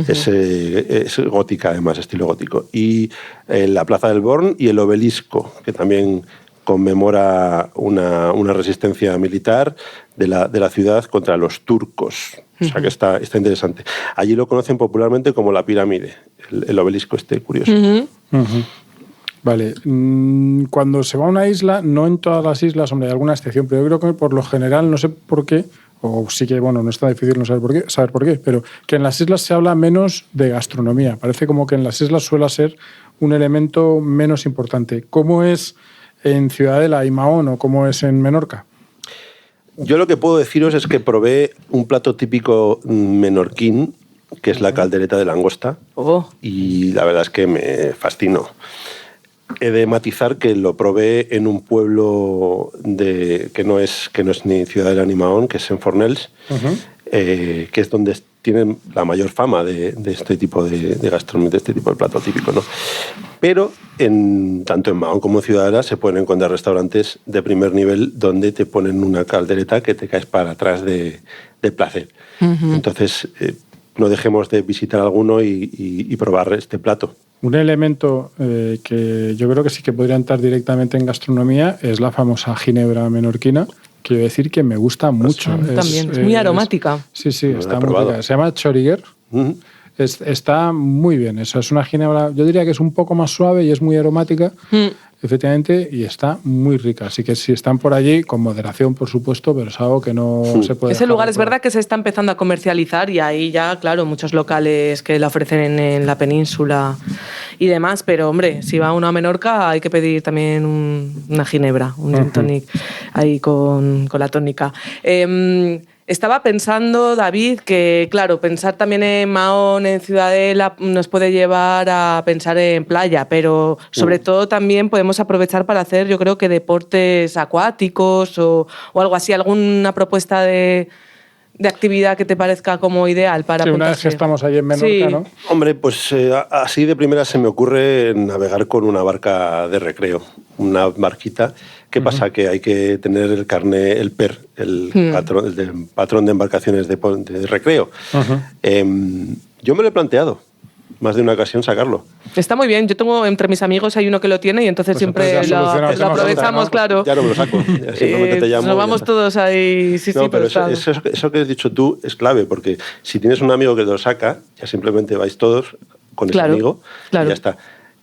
Es gótica, además, estilo gótico. Y la Plaza del Born y el obelisco, que también conmemora una resistencia militar de la ciudad contra los turcos. O sea que está interesante. Allí lo conocen popularmente como la pirámide, el obelisco curioso. Vale. Cuando se va a una isla, no en todas las islas, hombre, hay alguna excepción, pero yo creo que por lo general, no sé por qué, o sí que, bueno, no está difícil no saber por qué, pero que en las islas se habla menos de gastronomía. Parece como que en las islas suele ser un elemento menos importante. ¿Cómo es en Ciudadela y Mahón o cómo es en Menorca? Yo lo que puedo deciros es que probé un plato típico menorquín, que es la caldereta de langosta, y la verdad es que me fascinó. He de matizar que lo probé en un pueblo que no es ni Ciudadela ni Mahón, que es en Fornells, que es donde tienen la mayor fama de este tipo de gastronomía, de este tipo de plato típico, ¿no? Pero tanto en Mahón como en Ciudadela se pueden encontrar restaurantes de primer nivel donde te ponen una caldereta que te caes para atrás de placer. Entonces, no dejemos de visitar alguno y probar este plato. Un elemento que yo creo que sí que podría entrar directamente en gastronomía es la famosa ginebra menorquina. Quiero decir que me gusta mucho. También, es muy aromática. Sí, No está la he muy probado. rica. Se llama Choriguer. Está muy bien. Eso es una ginebra, yo diría que es un poco más suave y es muy aromática, efectivamente, y está muy rica. Así que si están por allí, con moderación, por supuesto, pero es algo que no se puede Ese dejar lugar de es verdad que se está empezando a comercializar y ahí ya, claro, muchos locales que la ofrecen en la península y demás, pero hombre, si va uno a Menorca hay que pedir también una ginebra, un gin tonic ahí con la tónica. Estaba pensando, David, que claro, pensar también en Mahón, en Ciudadela, nos puede llevar a pensar en playa, pero sobre todo también podemos aprovechar para hacer, yo creo que deportes acuáticos o algo así, alguna propuesta de actividad que te parezca como ideal para Sí, una vez que estamos allí en Menorca, ¿no? Hombre, pues así de primera se me ocurre navegar con una barca de recreo, una barquita. ¿Qué pasa? Que hay que tener el carné, el PER, el patrón de embarcaciones de recreo. Yo me lo he planteado más de una ocasión sacarlo. Está muy bien. Yo tengo entre mis amigos hay uno que lo tiene y entonces Pues siempre entonces ya soluciona el lo tema, aprovechamos, ¿no? claro. Ya no me lo saco. Simplemente te llamo. Nos vamos todos ahí. Sí, No, sí, pero está. eso que has dicho tú es clave, porque si tienes un amigo que lo saca, ya simplemente vais todos con ese amigo y ya está.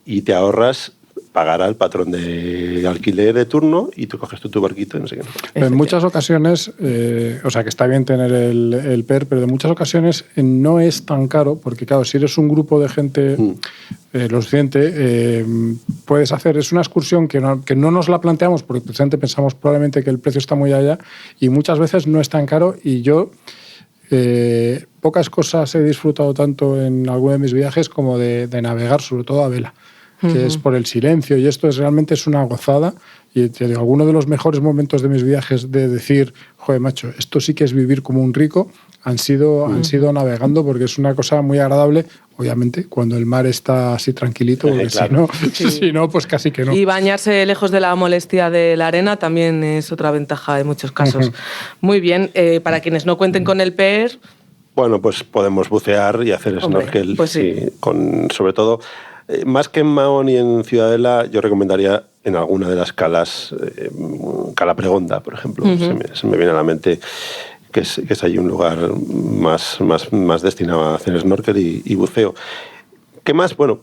Y te ahorras pagar al patrón de alquiler de turno y tú coges tu barquito y no sé qué. En muchas ocasiones, o sea que está bien tener el PER, pero en muchas ocasiones no es tan caro, porque claro, si eres un grupo de gente lo suficiente, puedes hacer, es una excursión que no nos la planteamos porque precisamente pensamos probablemente que el precio está muy allá y muchas veces no es tan caro y yo pocas cosas he disfrutado tanto en alguno de mis viajes como de navegar, sobre todo a vela. Que es por el silencio y esto realmente es una gozada y te digo, alguno de los mejores momentos de mis viajes de decir, joder macho, esto sí que es vivir como un rico, han sido navegando porque es una cosa muy agradable, obviamente cuando el mar está así tranquilito, porque claro. si no, pues casi que no. Y bañarse lejos de la molestia de la arena también es otra ventaja en muchos casos. Muy bien, para quienes no cuenten con el PER... Bueno, pues podemos bucear y hacer snorkel, pues sí. Sobre todo... más que en Mahón y en Ciudadela, yo recomendaría en alguna de las calas, Cala Pregonda, por ejemplo. Se me viene a la mente que es allí un lugar más destinado a hacer snorkel y buceo. ¿Qué más? Bueno,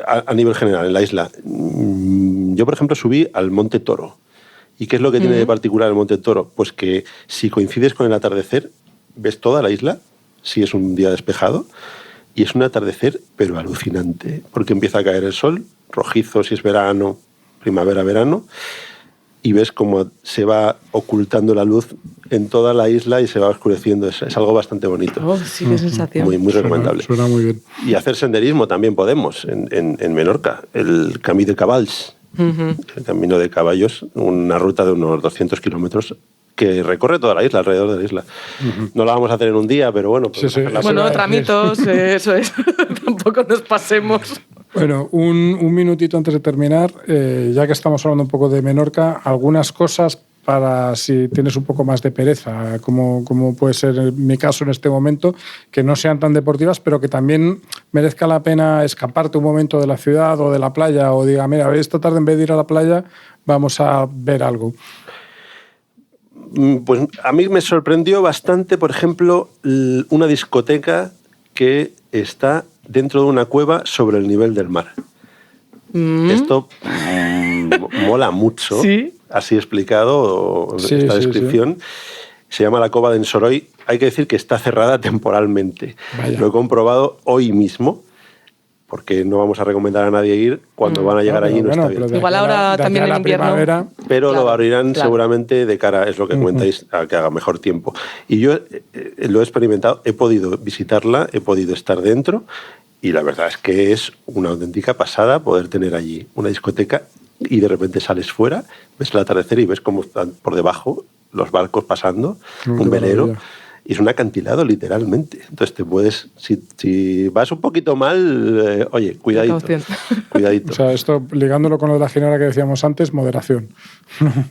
a nivel general, en la isla. Yo, por ejemplo, subí al Monte Toro. ¿Y qué es lo que tiene de particular el Monte Toro? Pues que si coincides con el atardecer, ves toda la isla, si es un día despejado, y es un atardecer, pero alucinante, porque empieza a caer el sol, rojizo si es verano, primavera, verano, y ves cómo se va ocultando la luz en toda la isla y se va oscureciendo. Es algo bastante bonito. Oh, sí, qué sensación. Muy recomendable. Suena muy bien. Y hacer senderismo también podemos en Menorca, el Camí de Cavalls, el camino de caballos, una ruta de unos 200 kilómetros que recorre toda la isla, alrededor de la isla. No la vamos a hacer en un día, pero bueno. Bueno, tramitos, eso es. Tampoco nos pasemos. Bueno, un minutito antes de terminar, ya que estamos hablando un poco de Menorca, algunas cosas para si tienes un poco más de pereza, como puede ser en mi caso en este momento, que no sean tan deportivas, pero que también merezca la pena escaparte un momento de la ciudad o de la playa, o diga, mira, esta tarde en vez de ir a la playa, vamos a ver algo. Pues a mí me sorprendió bastante, por ejemplo, una discoteca que está dentro de una cueva sobre el nivel del mar. Esto mola mucho, ¿Sí? Así explicado esta descripción. Se llama la Cova de Ensoroy. Hay que decir que está cerrada temporalmente. Vaya. Lo he comprobado hoy mismo, porque no vamos a recomendar a nadie ir cuando van a llegar allí. No está bien. Igual ahora también en invierno. Pero lo abrirán seguramente de cara, es lo que comentáis, a que haga mejor tiempo. Y yo lo he experimentado, he podido visitarla, he podido estar dentro y la verdad es que es una auténtica pasada poder tener allí una discoteca y de repente sales fuera, ves el atardecer y ves cómo están por debajo los barcos pasando, un velero. Y es un acantilado, literalmente. Entonces te puedes, si vas un poquito mal, oye, cuidadito. Cuidadito. O sea, esto ligándolo con lo de la ginebra que decíamos antes, moderación.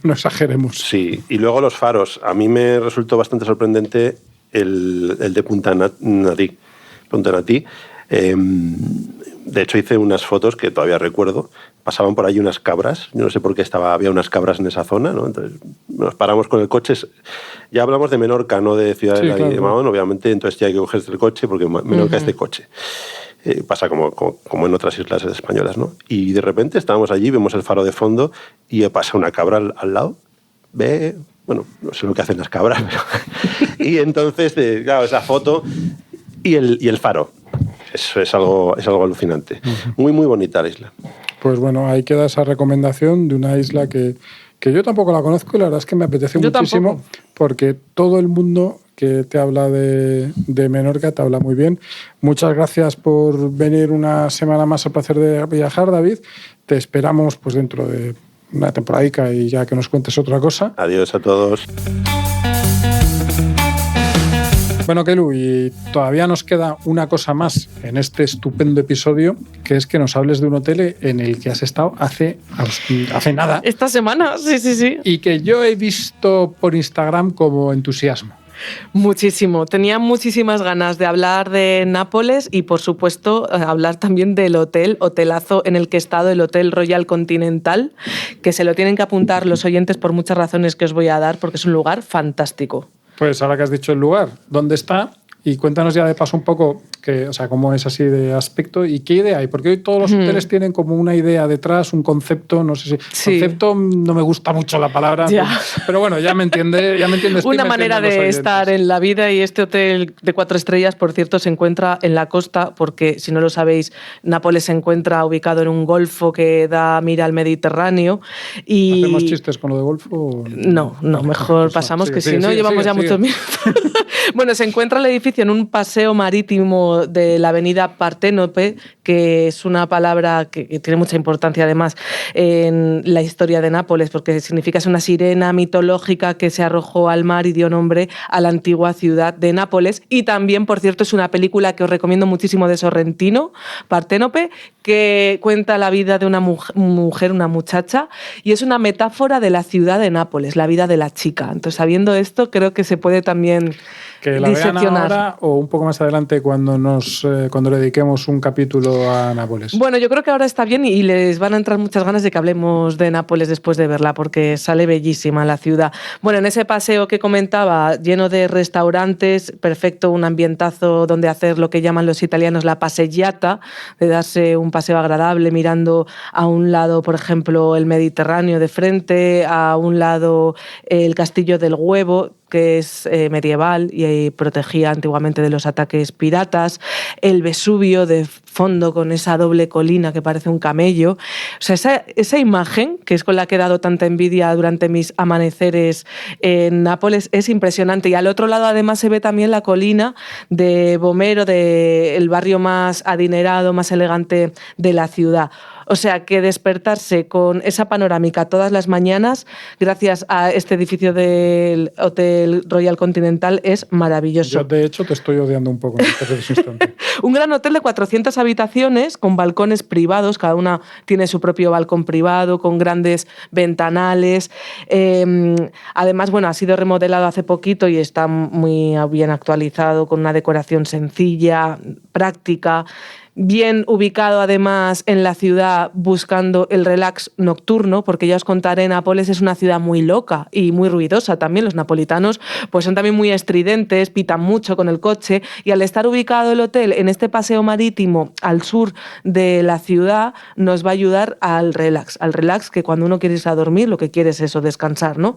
No exageremos. Sí, y luego los faros. A mí me resultó bastante sorprendente el de Punta Natí. De hecho, hice unas fotos que todavía recuerdo. Pasaban por allí unas cabras. Yo no sé por qué había unas cabras en esa zona, ¿no? Entonces nos paramos con el coche. Ya hablamos de Menorca, no de Ciudadela y de Mahón, obviamente. Entonces ya hay que cogerse el coche porque Menorca es de coche. Pasa como en otras islas españolas, ¿no? Y de repente estábamos allí, vemos el faro de fondo y pasa una cabra al lado. Bueno, no sé lo que hacen las cabras. Pero y entonces, claro, esa foto y el faro. Eso es algo alucinante. Muy bonita la isla. Pues bueno, ahí queda esa recomendación de una isla que yo tampoco la conozco y la verdad es que me apetece muchísimo porque todo el mundo que te habla de Menorca te habla muy bien. Muchas gracias por venir una semana más al placer de viajar, David. Te esperamos pues dentro de una temporadica y ya que nos cuentes otra cosa. Adiós a todos. Bueno, Kelu, y todavía nos queda una cosa más en este estupendo episodio, que es que nos hables de un hotel en el que has estado hace nada. Esta semana, sí. Y que yo he visto por Instagram como entusiasmo. Muchísimo. Tenía muchísimas ganas de hablar de Nápoles y, por supuesto, hablar también del hotelazo en el que he estado, el Hotel Royal Continental, que se lo tienen que apuntar los oyentes por muchas razones que os voy a dar, porque es un lugar fantástico. Pues ahora que has dicho el lugar, ¿dónde está? Y cuéntanos ya de paso un poco cómo es así de aspecto y qué idea hay. Porque hoy todos los hoteles tienen como una idea detrás, un concepto, no sé si... Sí. Concepto no me gusta mucho la palabra, ya. Pero bueno, ya me entiendes. Una manera de estar en la vida, y este hotel de 4 estrellas, por cierto, se encuentra en la costa, porque si no lo sabéis, Nápoles se encuentra ubicado en un golfo que da mira al Mediterráneo. Y... ¿Hacemos chistes con lo de golfo? No, mejor pasamos, que si no llevamos ya muchos minutos. Bueno, se encuentra el edificio en un paseo marítimo de la avenida Parténope, que es una palabra que tiene mucha importancia además en la historia de Nápoles, porque significa es una sirena mitológica que se arrojó al mar y dio nombre a la antigua ciudad de Nápoles. Y también, por cierto, es una película que os recomiendo muchísimo de Sorrentino, Parténope, que cuenta la vida de una mujer, una muchacha, y es una metáfora de la ciudad de Nápoles, la vida de la chica. Entonces, sabiendo esto, creo que se puede también que la vean ahora o un poco más adelante cuando le dediquemos un capítulo a Nápoles. Bueno, yo creo que ahora está bien y les van a entrar muchas ganas de que hablemos de Nápoles después de verla, porque sale bellísima la ciudad. Bueno, en ese paseo que comentaba, lleno de restaurantes, perfecto, un ambientazo donde hacer lo que llaman los italianos la passeggiata, de darse un paseo agradable mirando a un lado, por ejemplo, el Mediterráneo de frente, a un lado el Castillo del Huevo, que es medieval y protegía antiguamente de los ataques piratas, el Vesubio de fondo con esa doble colina que parece un camello. O sea, esa imagen, que es con la que he dado tanta envidia durante mis amaneceres en Nápoles, es impresionante. Y al otro lado además se ve también la colina de Vomero, el barrio más adinerado, más elegante de la ciudad. O sea, que despertarse con esa panorámica todas las mañanas, gracias a este edificio del Hotel Royal Continental, es maravilloso. Yo, de hecho, te estoy odiando un poco en este preciso instante. Un gran hotel de 400 habitaciones con balcones privados, cada una tiene su propio balcón privado, con grandes ventanales. Además, bueno, ha sido remodelado hace poquito y está muy bien actualizado, con una decoración sencilla, práctica. Bien ubicado además en la ciudad, buscando el relax nocturno, porque ya os contaré, Nápoles es una ciudad muy loca y muy ruidosa también. Los napolitanos pues son también muy estridentes, pitan mucho con el coche, y al estar ubicado el hotel en este paseo marítimo al sur de la ciudad nos va a ayudar al relax, que cuando uno quiere irse a dormir lo que quiere es eso, descansar, ¿no?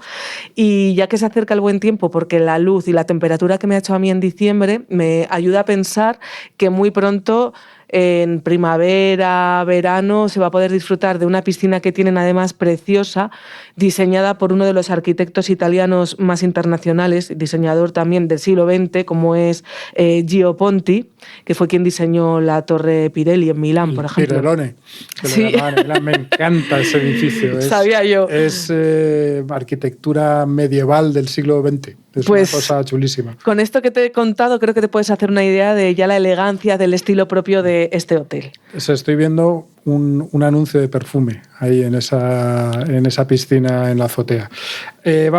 Y ya que se acerca el buen tiempo, porque la luz y la temperatura que me ha hecho a mí en diciembre me ayuda a pensar que muy pronto, en primavera, verano, se va a poder disfrutar de una piscina que tienen además preciosa, diseñada por uno de los arquitectos italianos más internacionales, diseñador también del siglo XX, como es Gio Ponti, que fue quien diseñó la Torre Pirelli en Milán, por ejemplo. Pirellone, que sí. lo llamaban en Milán. Me encanta ese edificio. Sabía yo. Es arquitectura medieval del siglo XX. Es pues, una cosa chulísima. Con esto que te he contado, creo que te puedes hacer una idea de ya la elegancia del estilo propio de este hotel. Estoy viendo un anuncio de perfume ahí en esa piscina en la azotea. Yo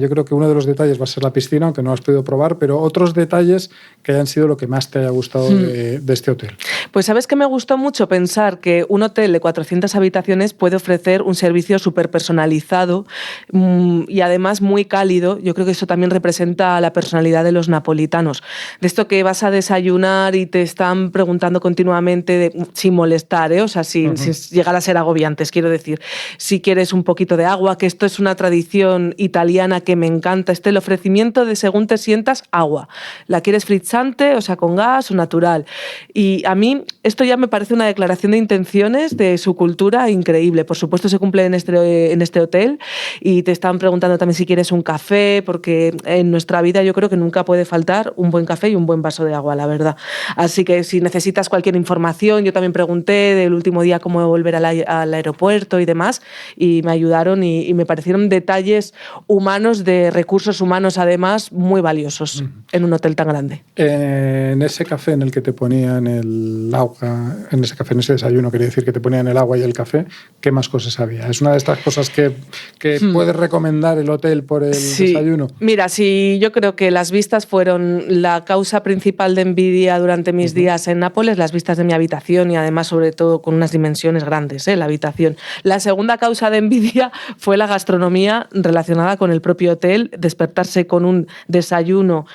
creo que uno de los detalles va a ser la piscina, aunque no has podido probar, pero otros detalles que hayan sido lo que más te haya gustado de este hotel. Pues sabes que me gustó mucho pensar que un hotel de 400 habitaciones puede ofrecer un servicio súper personalizado y además muy cálido. Yo creo que eso también representa la personalidad de los napolitanos. De esto que vas a desayunar y te están preguntando continuamente, sin molestar, o sea, sin llegar a ser agobiantes, quiero decir. Si quieres un poquito de agua, que esto es una tradición italiana que me encanta, el ofrecimiento de según te sientas, agua. ¿La quieres frizzante, o sea, con gas o natural? Y a mí esto ya me parece una declaración de intenciones de su cultura increíble. Por supuesto se cumple en este hotel, y te están preguntando también si quieres un café, porque en nuestra vida yo creo que nunca puede faltar un buen café y un buen vaso de agua, la verdad. Así que si necesitas cualquier información, yo también también pregunté del último día cómo volver al aeropuerto y demás, y me ayudaron y me parecieron detalles humanos, de recursos humanos además, muy valiosos en un hotel tan grande. En ese café en el que te ponían el agua, en ese desayuno, quería decir que te ponían el agua y el café, ¿qué más cosas había? ¿Es una de estas cosas que puedes recomendar el hotel por el desayuno? Mira, sí, yo creo que las vistas fueron la causa principal de envidia durante mis días en Nápoles, las vistas de mi habitación, y además sobre todo con unas dimensiones grandes, la habitación. La segunda causa de envidia fue la gastronomía relacionada con el propio hotel, despertarse con un desayuno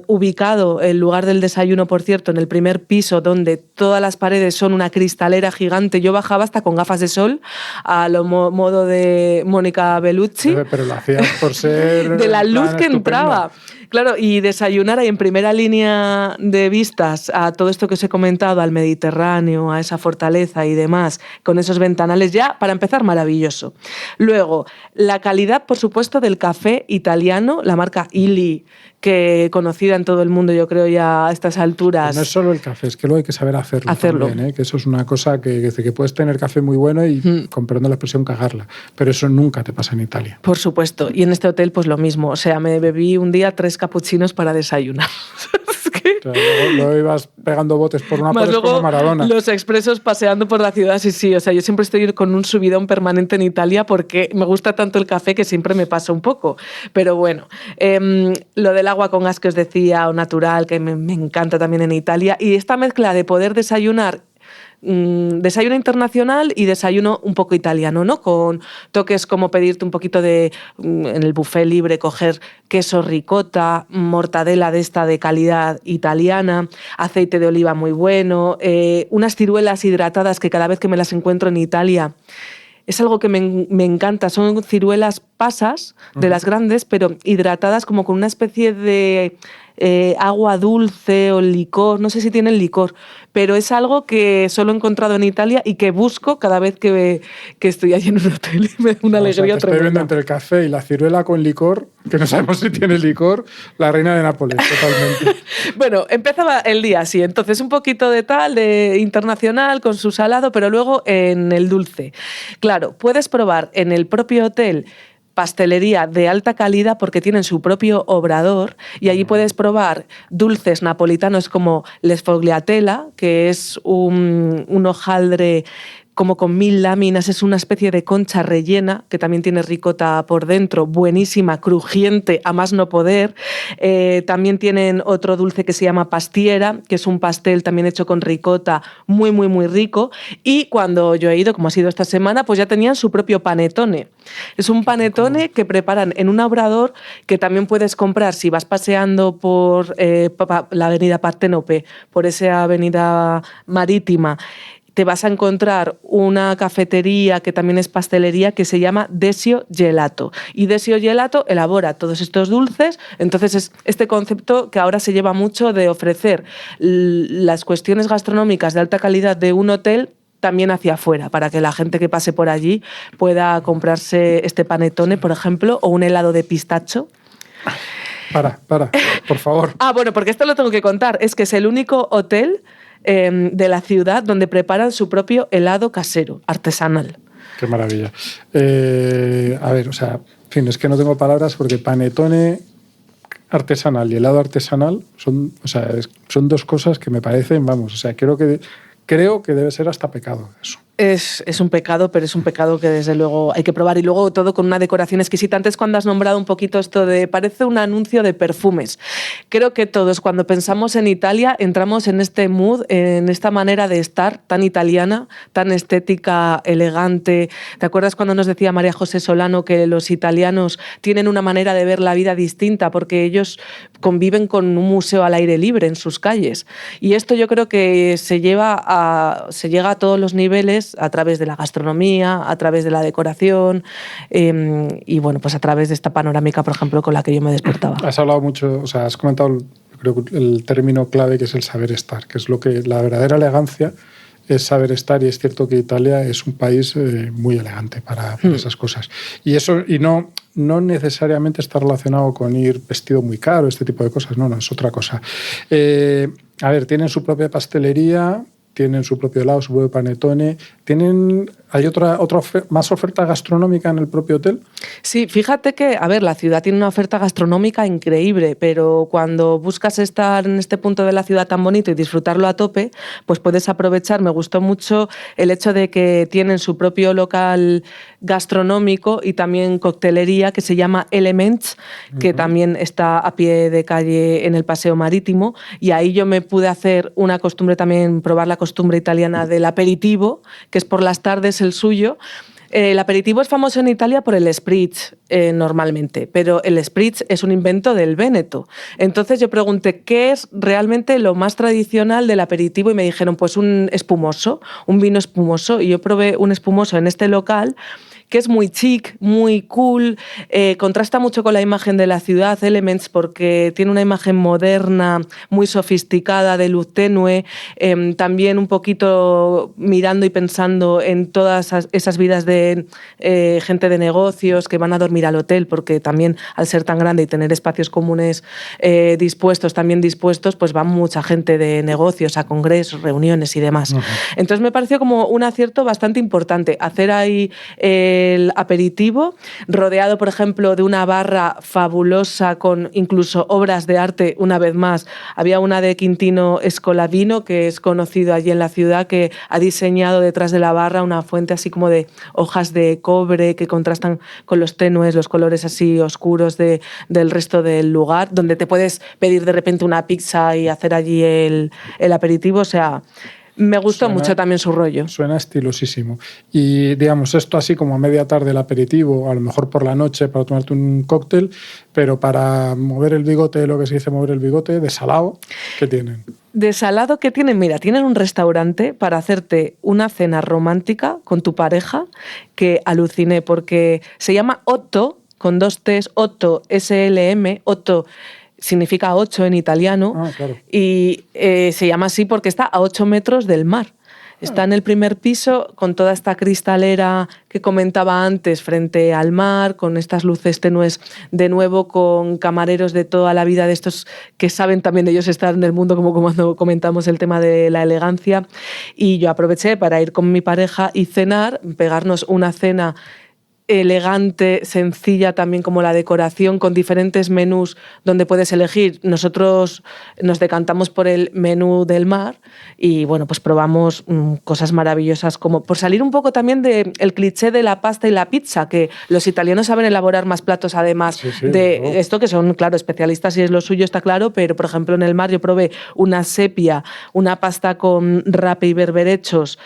ubicado, el lugar del desayuno, por cierto, en el primer piso, donde todas las paredes son una cristalera gigante. Yo bajaba hasta con gafas de sol, a lo modo de Mónica Bellucci. Pero lo hacías por ser... de la luz que estupendo. entraba. Claro, y desayunar ahí en primera línea de vistas a todo esto que os he comentado, al Mediterráneo, a esa fortaleza y demás, con esos ventanales, ya, para empezar, maravilloso. Luego, la calidad, por supuesto, del café italiano, la marca Illy, que conocida en todo el mundo, yo creo, ya a estas alturas. Pero no es solo el café, es que luego hay que saber hacerlo. También, que eso es una cosa que puedes tener café muy bueno y, con perdón la expresión, cagarla. Pero eso nunca te pasa en Italia. Por supuesto. Y en este hotel, pues lo mismo. O sea, me bebí un día 3 capuchinos para desayunar. O sea, luego ibas pegando botes por una Más como Maradona. Los expresos paseando por la ciudad, sí. O sea, yo siempre estoy con un subidón permanente en Italia porque me gusta tanto el café que siempre me pasa un poco. Pero bueno, lo del agua con gas que os decía, o natural, que me encanta también en Italia. Y esta mezcla de poder desayunar, desayuno internacional y desayuno un poco italiano, ¿no? Con toques como pedirte un poquito de, en el buffet libre, coger queso ricota, mortadela de esta de calidad italiana, aceite de oliva muy bueno, unas ciruelas hidratadas que cada vez que me las encuentro en Italia es algo que me encanta. Son ciruelas pasas, de las grandes, pero hidratadas como con una especie de agua dulce o licor, no sé si tienen licor, pero es algo que solo he encontrado en Italia y que busco cada vez que estoy allí en un hotel y me da una alegría te estoy viendo tremenda. entre el café y la ciruela con licor, que no sabemos si tiene licor, la reina de Nápoles, totalmente. Bueno, empezaba el día así, entonces un poquito de internacional con su salado, pero luego en el dulce. Claro, puedes probar en el propio hotel pastelería de alta calidad porque tienen su propio obrador y allí puedes probar dulces napolitanos como les Fogliatella, que es un hojaldre como con 1000 láminas, es una especie de concha rellena que también tiene ricota por dentro, buenísima, crujiente, a más no poder. También tienen otro dulce que se llama pastiera, que es un pastel también hecho con ricota, muy, muy, muy rico. Y cuando yo he ido, como ha sido esta semana, pues ya tenían su propio panettone. Es un panettone que preparan en un obrador que también puedes comprar si vas paseando por la avenida Partenope, por esa avenida marítima. Te vas a encontrar una cafetería que también es pastelería que se llama Desio Gelato. Y Desio Gelato elabora todos estos dulces. Entonces es este concepto que ahora se lleva mucho de ofrecer las cuestiones gastronómicas de alta calidad de un hotel también hacia afuera, para que la gente que pase por allí pueda comprarse este panettone, por ejemplo, o un helado de pistacho. Para, por favor. Bueno, porque esto lo tengo que contar. Es que es el único hotel de la ciudad donde preparan su propio helado casero, artesanal. Qué maravilla. A ver, o sea, en fin, es que no tengo palabras porque panettone artesanal y helado artesanal son dos cosas que me parecen, vamos, o sea, creo que debe ser hasta pecado eso. Es un pecado, pero es un pecado que desde luego hay que probar. Y luego todo con una decoración exquisita. Antes, cuando has nombrado un poquito esto de parece un anuncio de perfumes, creo que todos cuando pensamos en Italia entramos en este mood, en esta manera de estar tan italiana, tan estética, elegante. ¿Te acuerdas cuando nos decía María José Solano que los italianos tienen una manera de ver la vida distinta porque ellos conviven con un museo al aire libre en sus calles? Y esto yo creo que se llega a todos los niveles a través de la gastronomía, a través de la decoración y bueno, pues a través de esta panorámica, por ejemplo, con la que yo me despertaba. Has hablado mucho, o sea, has comentado, creo que el término clave que es el saber estar, que es lo que la verdadera elegancia es saber estar, y es cierto que Italia es un país muy elegante para esas cosas. Y eso, y no necesariamente está relacionado con ir vestido muy caro, este tipo de cosas, no, es otra cosa. A ver, tienen su propia pastelería. tienen su propio helado, su propio panettone. ¿Hay otra más oferta gastronómica en el propio hotel? Sí, fíjate que, a ver, la ciudad tiene una oferta gastronómica increíble, pero cuando buscas estar en este punto de la ciudad tan bonito y disfrutarlo a tope, pues puedes aprovechar. Me gustó mucho el hecho de que tienen su propio local gastronómico y también coctelería que se llama Elements, que también está a pie de calle en el Paseo Marítimo, y ahí yo me pude hacer una costumbre también, probar la costumbre italiana del aperitivo, que es por las tardes el suyo. El aperitivo es famoso en Italia por el spritz, normalmente, pero el spritz es un invento del Véneto. Entonces yo pregunté, ¿qué es realmente lo más tradicional del aperitivo? Y me dijeron, pues un espumoso, un vino espumoso. Y yo probé un espumoso en este local, que es muy chic, muy cool, contrasta mucho con la imagen de la ciudad, Elements, porque tiene una imagen moderna, muy sofisticada, de luz tenue, también un poquito mirando y pensando en todas esas vidas de gente de negocios que van a dormir al hotel, porque también al ser tan grande y tener espacios comunes también dispuestos, pues va mucha gente de negocios a congresos, reuniones y demás. Entonces me pareció como un acierto bastante importante hacer ahí el aperitivo, rodeado, por ejemplo, de una barra fabulosa con incluso obras de arte, una vez más. Había una de Quintino Scolavino, que es conocido allí en la ciudad, que ha diseñado detrás de la barra una fuente así como de hojas de cobre que contrastan con los tenues, los colores así oscuros del resto del lugar, donde te puedes pedir de repente una pizza y hacer allí el aperitivo. O sea, me gustó mucho también su rollo. Suena estilosísimo. Y digamos, esto así como a media tarde el aperitivo, a lo mejor por la noche para tomarte un cóctel, pero para mover el bigote, lo que se dice mover el bigote, de salado, ¿qué tienen? De salado, ¿qué tienen? Mira, tienen un restaurante para hacerte una cena romántica con tu pareja, que aluciné, porque se llama Otto, con 2 T's, Otto, SLM, Otto significa 8 en italiano. Claro. Y se llama así porque está a 8 metros del mar. Está en el primer piso con toda esta cristalera que comentaba antes frente al mar, con estas luces tenues, de nuevo con camareros de toda la vida, de estos que saben también de ellos estar en el mundo, como cuando comentamos el tema de la elegancia. Y yo aproveché para ir con mi pareja y cenar, pegarnos una cena elegante, sencilla, también como la decoración, con diferentes menús donde puedes elegir. Nosotros nos decantamos por el menú del mar y bueno, pues probamos cosas maravillosas, como por salir un poco también del cliché de la pasta y la pizza, que los italianos saben elaborar más platos además de esto, que son, claro, especialistas y es lo suyo, está claro, pero por ejemplo en el mar yo probé una sepia, una pasta con rape y berberechos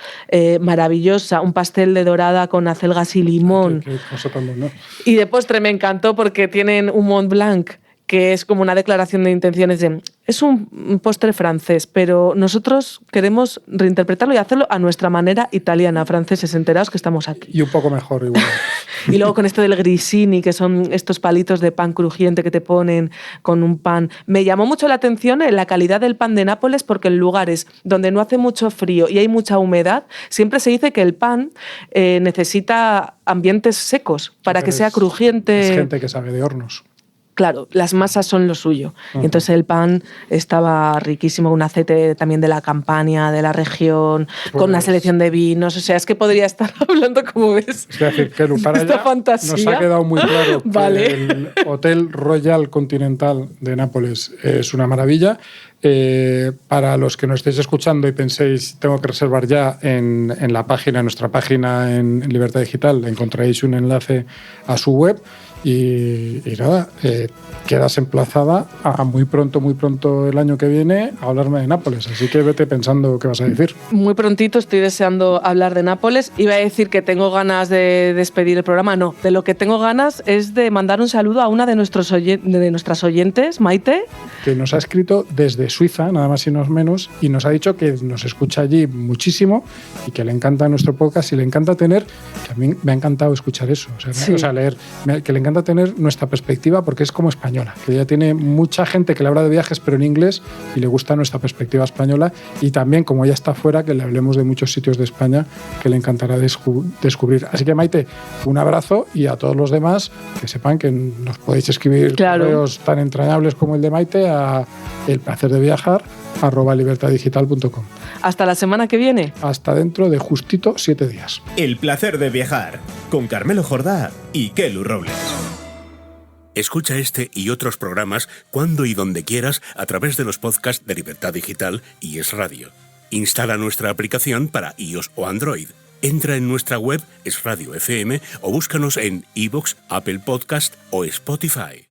maravillosa, un pastel de dorada con acelgas y limón. ¿No? Y de postre me encantó porque tienen un Mont Blanc, que es como una declaración de intenciones de... Es un postre francés, pero nosotros queremos reinterpretarlo y hacerlo a nuestra manera italiana, franceses, enterados que estamos aquí. Y un poco mejor igual. Y luego con esto del grissini, que son estos palitos de pan crujiente que te ponen con un pan. Me llamó mucho la atención la calidad del pan de Nápoles, porque en lugares donde no hace mucho frío y hay mucha humedad, siempre se dice que el pan necesita ambientes secos para que sea crujiente. Es gente que sabe de hornos. Claro, las masas son lo suyo. Y entonces el pan estaba riquísimo, un aceite también de la Campania, de la región, con una selección de vinos. O sea, es que podría estar hablando, como ves, es decir, que para esta allá fantasía. Nos ha quedado muy claro vale. que el Hotel Royal Continental de Nápoles es una maravilla. Para los que nos estéis escuchando y penséis tengo que reservar ya, en nuestra página en Libertad Digital encontraréis un enlace a su web. Y nada, quedas emplazada a muy pronto el año que viene a hablarme de Nápoles, así que vete pensando qué vas a decir. Muy prontito estoy deseando hablar de Nápoles. Iba a decir que tengo ganas de despedir el programa, no, de lo que tengo ganas es de mandar un saludo a una de nuestras oyentes, Maite, que nos ha escrito desde Suiza, nada más y no menos, y nos ha dicho que nos escucha allí muchísimo y que le encanta nuestro podcast y le encanta tener, que a mí me ha encantado escuchar eso, o sea leer, que le encanta tener nuestra perspectiva porque es como española, que ya tiene mucha gente que le habla de viajes pero en inglés y le gusta nuestra perspectiva española, y también como ella está fuera, que le hablemos de muchos sitios de España que le encantará descubrir. Así que Maite, un abrazo, y a todos los demás que sepan que nos podéis escribir correos tan entrañables como el de Maite a elplacerdeviajar libertaddigital.com. Hasta la semana que viene. Hasta dentro de justito 7 días. El placer de viajar, con Carmelo Jordá y Kelu Robles. Escucha este y otros programas cuando y donde quieras a través de los podcasts de Libertad Digital y Es Radio. Instala nuestra aplicación para iOS o Android. Entra en nuestra web Es Radio FM o búscanos en iVoox, Apple Podcast o Spotify.